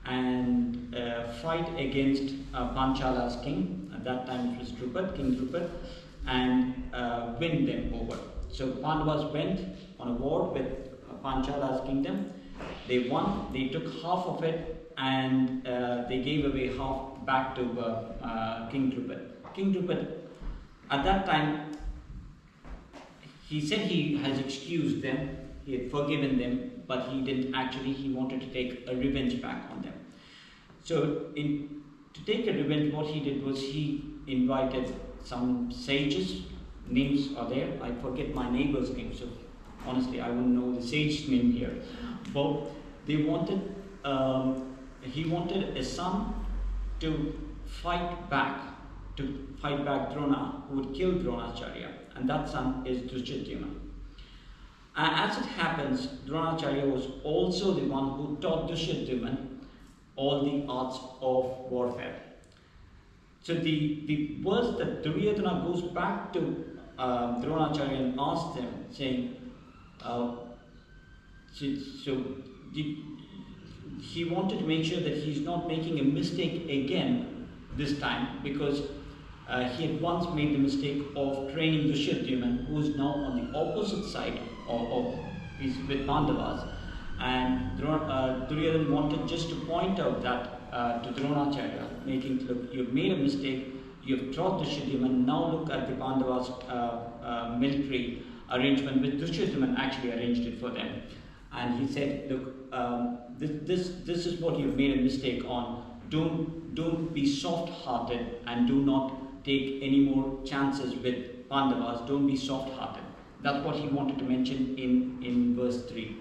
and fight against Panchala's king. At that time it was King Drupad, and win them over. So Pandavas went on a war with Panchala's kingdom. They won, they took half of it, and they gave away half back to King Drupad. King Drupad, at that time, he said he has excused them, he had forgiven them, but he didn't actually. He wanted to take a revenge back on them. So to take a revenge, what he did was he invited some sages. Names are there. I forget my neighbor's name, so honestly I wouldn't know the sage name here. But they wanted, he wanted a son to fight back Drona, who would kill Dronacharya, and that son is Dushyantana. As it happens, Dronacharya was also the one who taught Dushyantana all the arts of warfare. So the verse that Duryodhana goes back to Dronacharya and asks them, saying, he wanted to make sure that he's not making a mistake again this time, because he had once made the mistake of training Dushyantana, who is now on the opposite side he's with Pandavas, and Duryodhana wanted just to point out that to Dronacharya, making, look, you've made a mistake, you've taught Dushyantana, now look at the Pandavas' military arrangement, which Dushyantana actually arranged it for them. And he said, look, this is what you've made a mistake on. Don't be soft-hearted, and do not take any more chances with Pandavas. Don't be soft-hearted. That's what he wanted to mention in verse 3.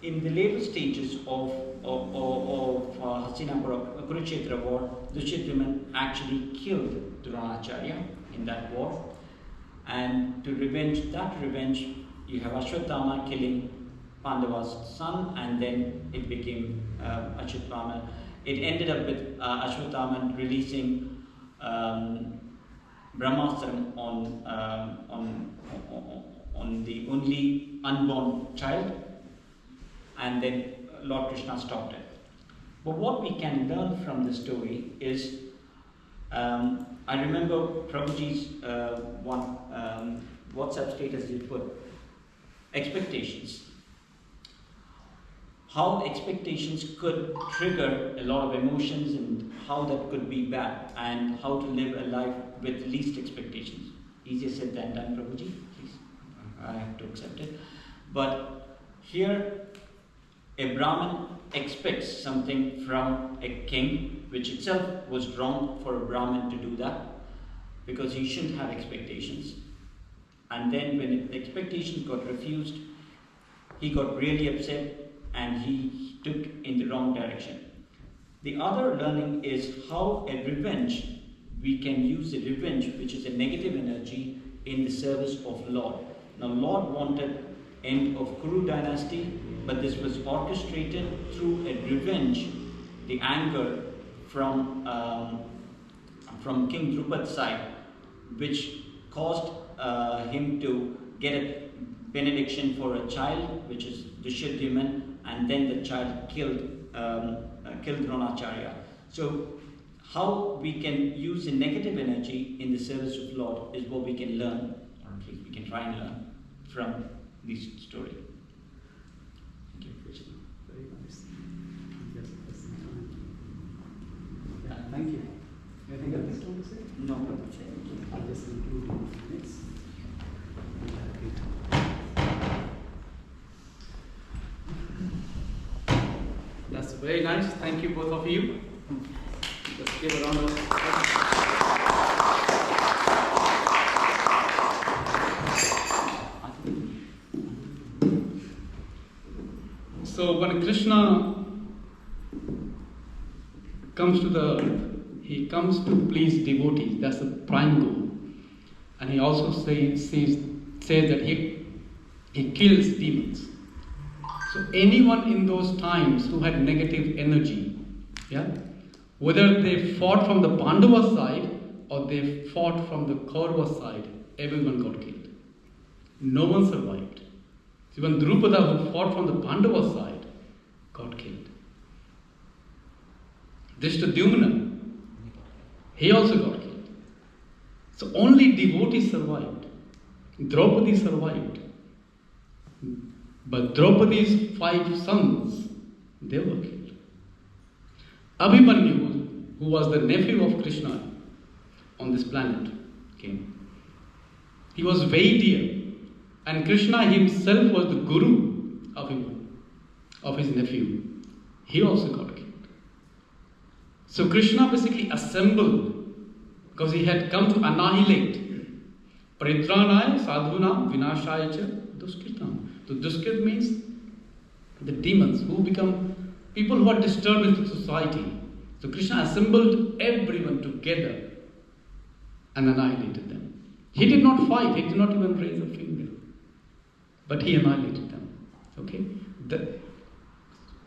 In the later stages of Hastinapura, Kurukshetra war, Dushyantana actually killed Dronacharya in that war. And to revenge that revenge, you have Ashwatthama killing Pandava's son, and then it became Ashwatthama. It ended up with Ashwatthama releasing Brahmastram on the only unborn child, and then Lord Krishna stopped it. But what we can learn from the story is, I remember Prabhuji's one WhatsApp status he put. expectations. How expectations could trigger a lot of emotions and how that could be bad, and how to live a life with least expectations. Easier said than done, Prabhuji, please. I have to accept it. But here, a Brahmin expects something from a king, which itself was wrong for a Brahmin to do that, because he shouldn't have expectations. And then when the expectations got refused, he got really upset and he took in the wrong direction. The other learning is how a revenge, we can use the revenge, which is a negative energy, in the service of Lord. Now Lord wanted end of Kuru dynasty, but this was orchestrated through a revenge, the anger from King Drupad's side, which caused him to get a benediction for a child, which is Dushyadhyuman, and then the child killed Dronacharya. So how we can use the negative energy in the service of Lord is what we can learn, or at least we can try and learn from this story. Thank you, Krishna. Very nice. Yes, that's the time. Yeah, thank you. Anything else you want to say? No, Prabhuji. I'll just include in minutes. That's very nice. Thank you, both of you. Let's give a round of applause. So when Krishna comes to the earth, he comes to please devotees. That's the prime goal. And he also says that he kills demons. So anyone in those times who had negative energy, whether they fought from the Pandava side or they fought from the Kaurava side, everyone got killed. No one survived. Even Drupada, who fought from the Pandava side, got killed. Dhishtadyumna, he also got killed. So only devotees survived. Draupadi survived. But Draupadi's 5 sons, they were killed. Abhimanyu, who was the nephew of Krishna on this planet, came. He was Vaidya, and Krishna himself was the guru of him, of his nephew. He also got killed. So Krishna basically assembled, because he had come to annihilate. Paritranaya sadhunam vinashaya cha duskritam. So duskrit means the demons who become people who are disturbed in society. So Krishna assembled everyone together and annihilated them. He did not fight, he did not even raise a finger. But he annihilated them. Okay?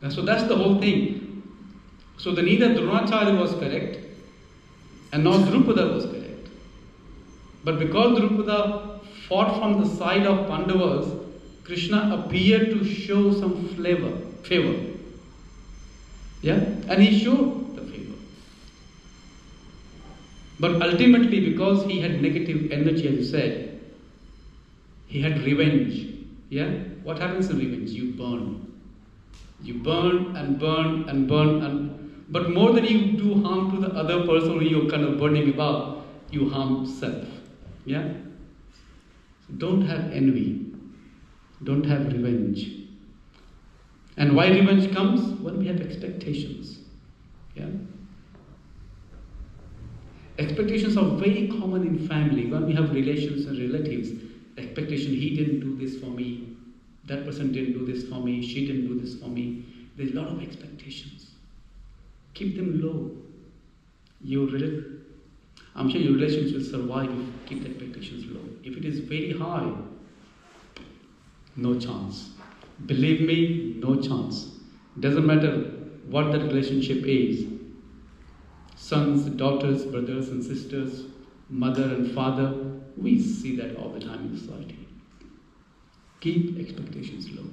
So that's the whole thing. So neither Dronacharya was correct and nor Drupada was correct. But because Drupada fought from the side of Pandavas, Krishna appeared to show some favor. And he showed the favor. But ultimately, because he had negative energy, as you said, he had revenge. What happens in revenge? You burn. You burn and burn and burn, but more than you do harm to the other person who you're kind of burning about, you harm self. So don't have envy. Don't have revenge. And why revenge comes? When we have expectations. Expectations are very common in family. When we have relations and relatives, expectation, he didn't do this for me, that person didn't do this for me, she didn't do this for me. There's a lot of expectations. Keep them low. I'm sure your relations will survive if you keep the expectations low. If it is very high, no chance. Believe me, no chance. Doesn't matter what the relationship is. Sons, daughters, brothers and sisters, mother and father, we see that all the time in society. Keep expectations low.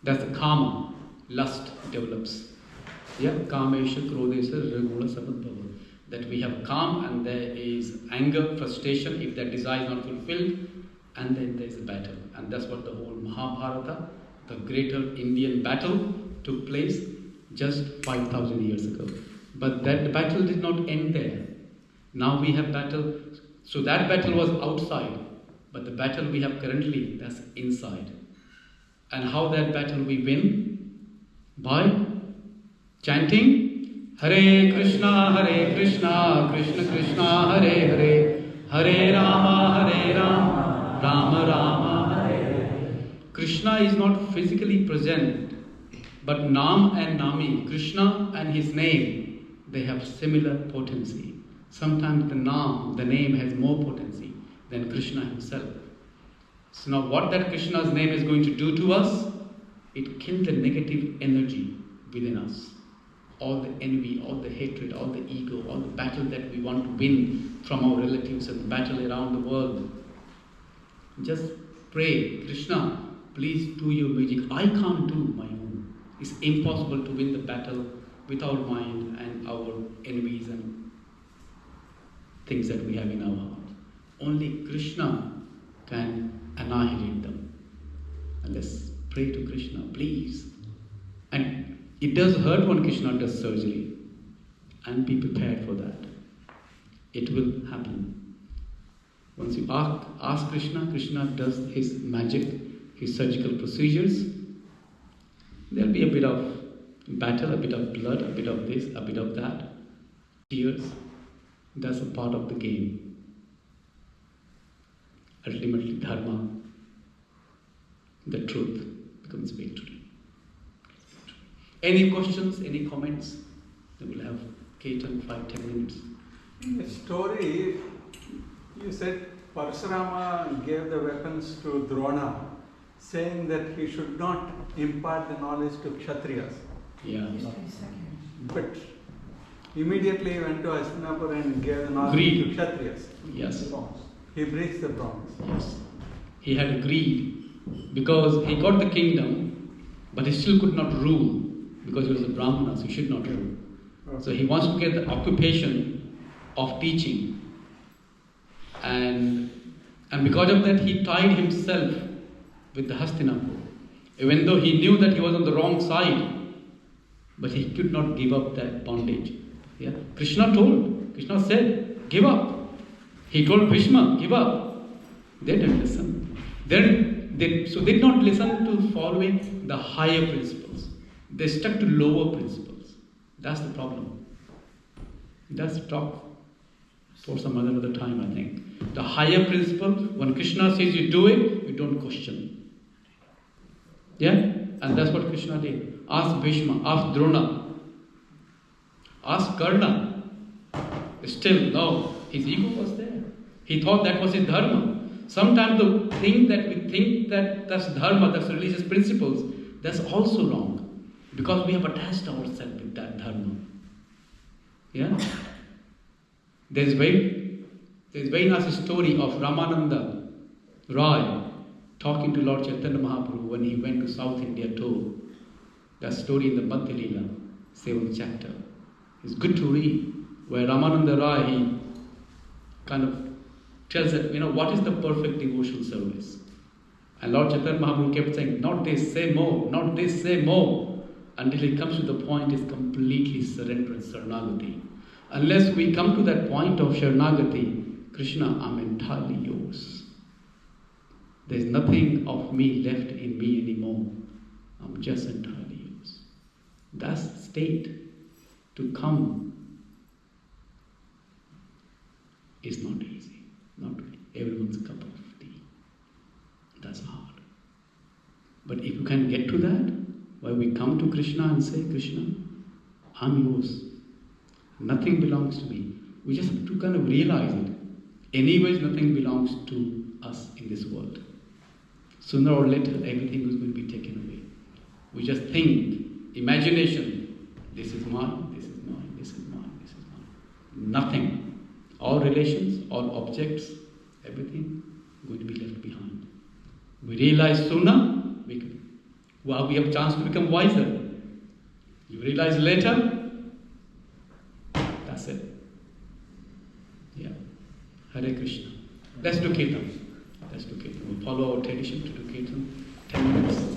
That's the karma. Lust develops. Kamesha, Krodesha, Raguna, Samadbhava. That we have calm and there is anger, frustration. If that desire is not fulfilled, and then there's a battle. And that's what the whole Mahabharata, the greater Indian battle, took place just 5,000 years ago. But that battle did not end there. Now we have battle. So that battle was outside, but the battle we have currently, that's inside. And how that battle we win? By chanting Hare Krishna, Krishna Krishna, Hare Hare, Hare Rama, Rama Rama, Hare Hare. Krishna is not physically present, but Nam and Nami, Krishna and his name, they have similar potency. Sometimes the name has more potency than Krishna himself. So now what that Krishna's name is going to do to us, it kills the negative energy within us. All the envy, all the hatred, all the ego, all the battle that we want to win from our relatives and the battle around the world. Just pray, Krishna, please do your magic. I can't do my own. It's impossible to win the battle with our mind and our enemies and things that we have in our heart. Only Krishna can annihilate them. And let's pray to Krishna, please. And it does hurt when Krishna does surgery. And be prepared for that. It will happen. Once you ask Krishna, Krishna does his magic, his surgical procedures. There'll be a bit of battle, a bit of blood, a bit of this, a bit of that. Tears. That's a part of the game. Ultimately, dharma, the truth, becomes victory. Any questions, any comments? Then we'll have Kirtan 5-10 minutes. In the story, you said Parashurama gave the weapons to Drona, saying that he should not impart the knowledge to Kshatriyas. Yeah. But immediately he went to Hastinapur and gave the knowledge to Kshatriyas. Yes. He breaks the bronze. Yes. He had agreed because he got the kingdom, but he still could not rule because he was a Brahmana, so he should not rule. Okay. So he wants to get the occupation of teaching. And because of that, he tied himself with the Hastinapur. Even though he knew that he was on the wrong side, but he could not give up that bondage. Yeah? Krishna said, give up. He told Bhishma, give up. They didn't listen. So they did not listen to following the higher principles. They stuck to lower principles. That's the problem. That's talk for some other time, I think. The higher principle, when Krishna says you do it, you don't question. Yeah? And that's what Krishna did. Ask Bhishma, ask Drona, ask Karna. Still, no. His ego was there. He thought that was his dharma. Sometimes the thing that we think that that's dharma, that's religious principles, that's also wrong. Because we have attached ourselves with that dharma. Yeah? There's very nice story of Ramananda Roy talking to Lord Chaitanya Mahaprabhu when he went to South India tour. That story in the Madhya Leela, 7th chapter. It's good to read. Where Ramananda Roy, he kind of tells that, what is the perfect devotional service? And Lord Chaitanya Mahaprabhu kept saying, not this, say more, not this, say more. Until he comes to the point, is completely surrender and Saranagati. Unless we come to that point of Sharanagati, Krishna, I'm entirely yours. There's nothing of me left in me anymore. I'm just entirely yours. That's the state. To come is not easy. Not everyone's cup of tea. That's hard. But if you can get to that, where we come to Krishna and say, Krishna, I'm yours. Nothing belongs to me. We just have to kind of realize it. Anyways, nothing belongs to us in this world. Sooner or later, everything is going to be taken away. We just think, imagination, this is mine, this is mine, this is mine, this is mine. Nothing. All relations, all objects, everything going to be left behind. We realize sooner, we have a chance to become wiser. You realize later, that's it. Yeah. Hare Krishna. Let's do Kirtan. Let's do Kirtan. We'll follow our tradition to do Kirtan. 10 minutes.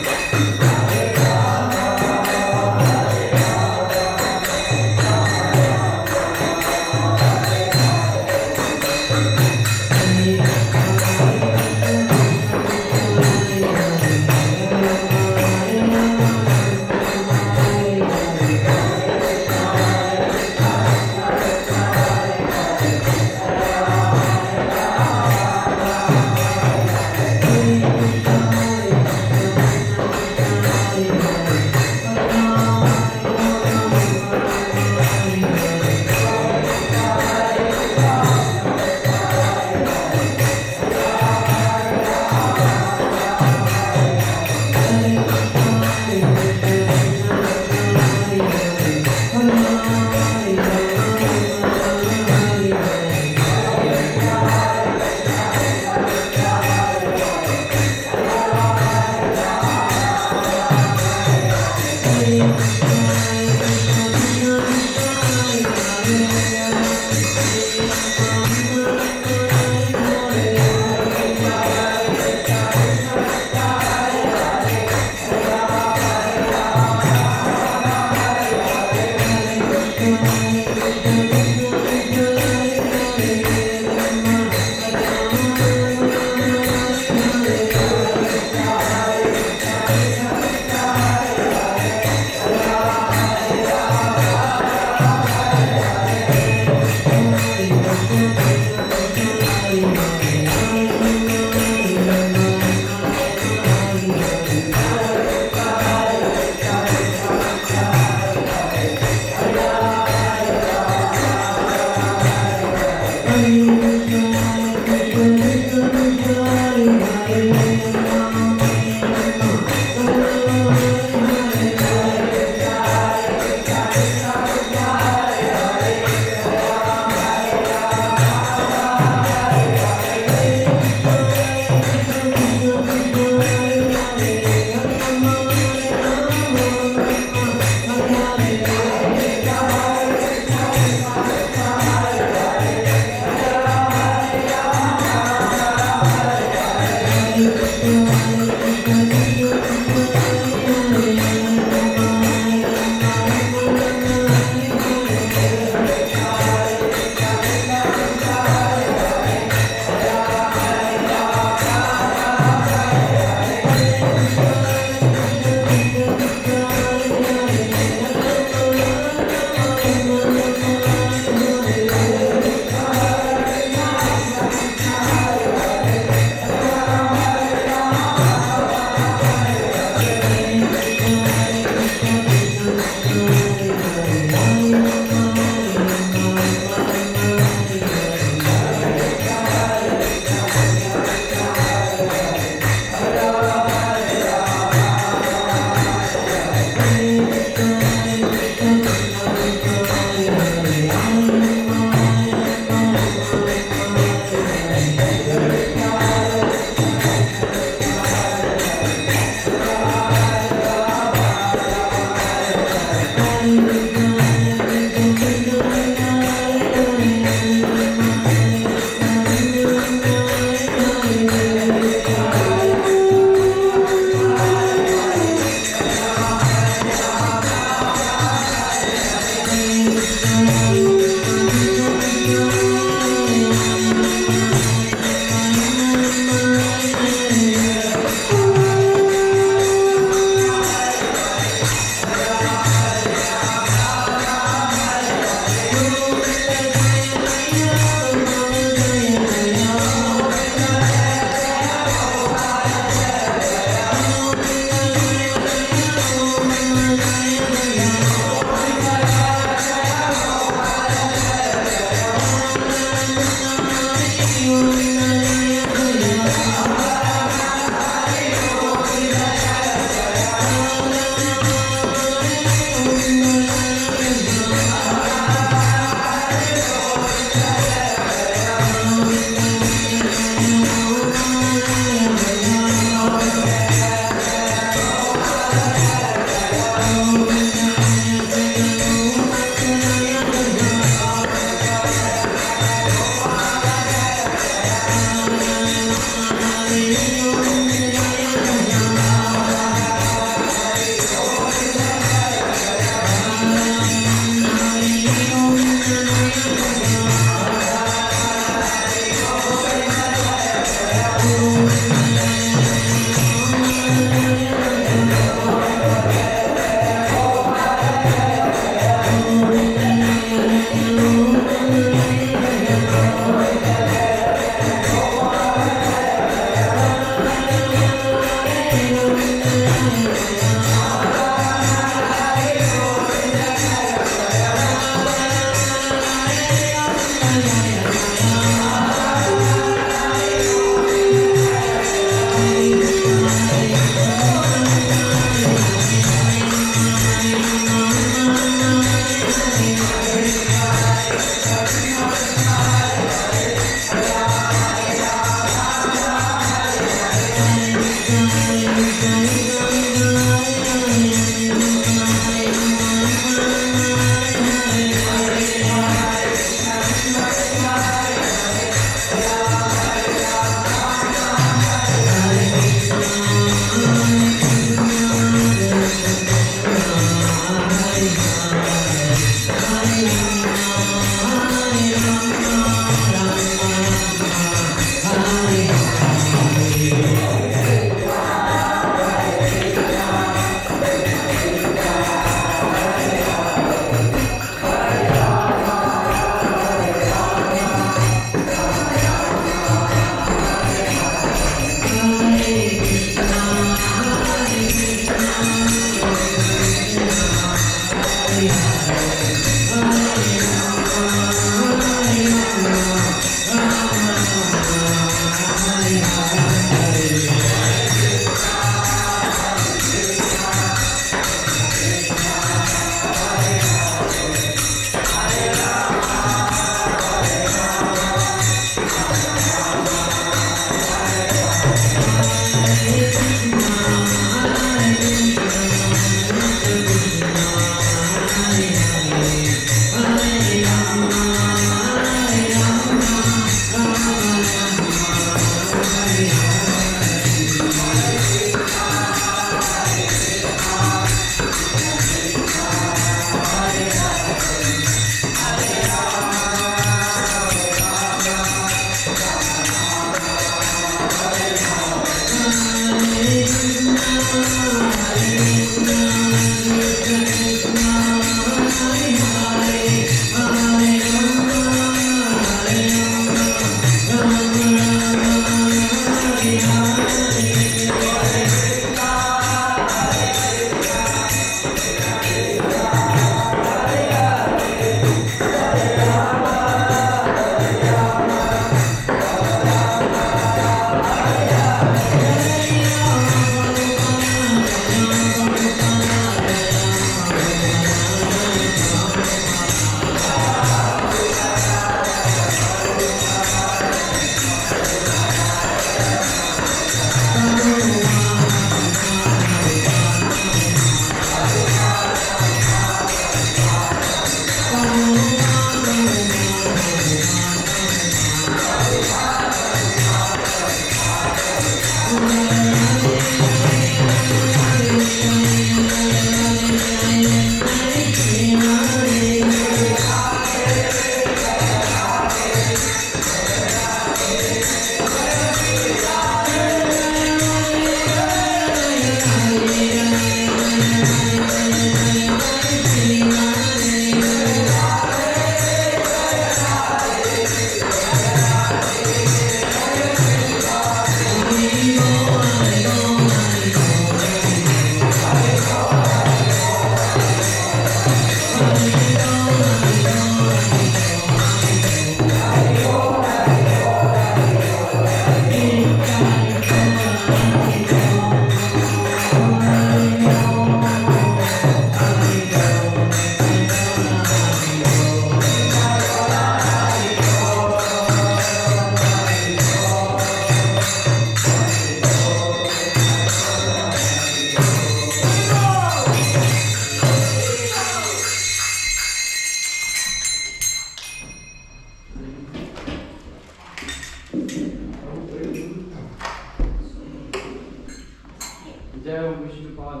जय विष्णुपाद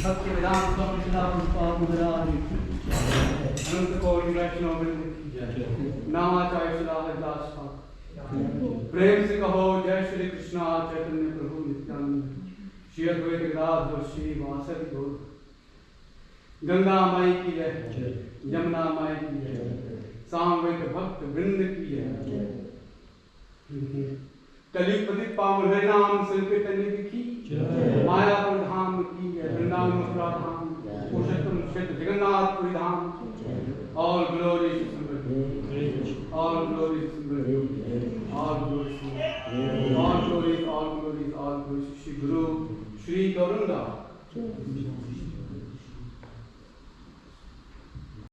भक्ति वेदांत स्वामी मुद्रादि अनंत कोटि वैष्णव नामाचार्य श्री हरिदास प्रेम से कहो जय श्री कृष्णा चैतन्य प्रभु नित्यानंद श्री अद्वैत गदाधर श्री वासरि गौर गंगा माई की जय, यमुना माई की जय, सामवेद भक्त वृंद की जय। कलिपति पावन है नाम संकीर्तन की मायापुर धाम की जय, वृंदावन मथुरा धाम पुरुषोत्तम क्षेत्र जगन्नाथपुरी धाम। All glory to Somebody, all glory to Somebody, all glory to Somebody, all glories, all glories, all glories to Shri Guru, Shri Gauranga,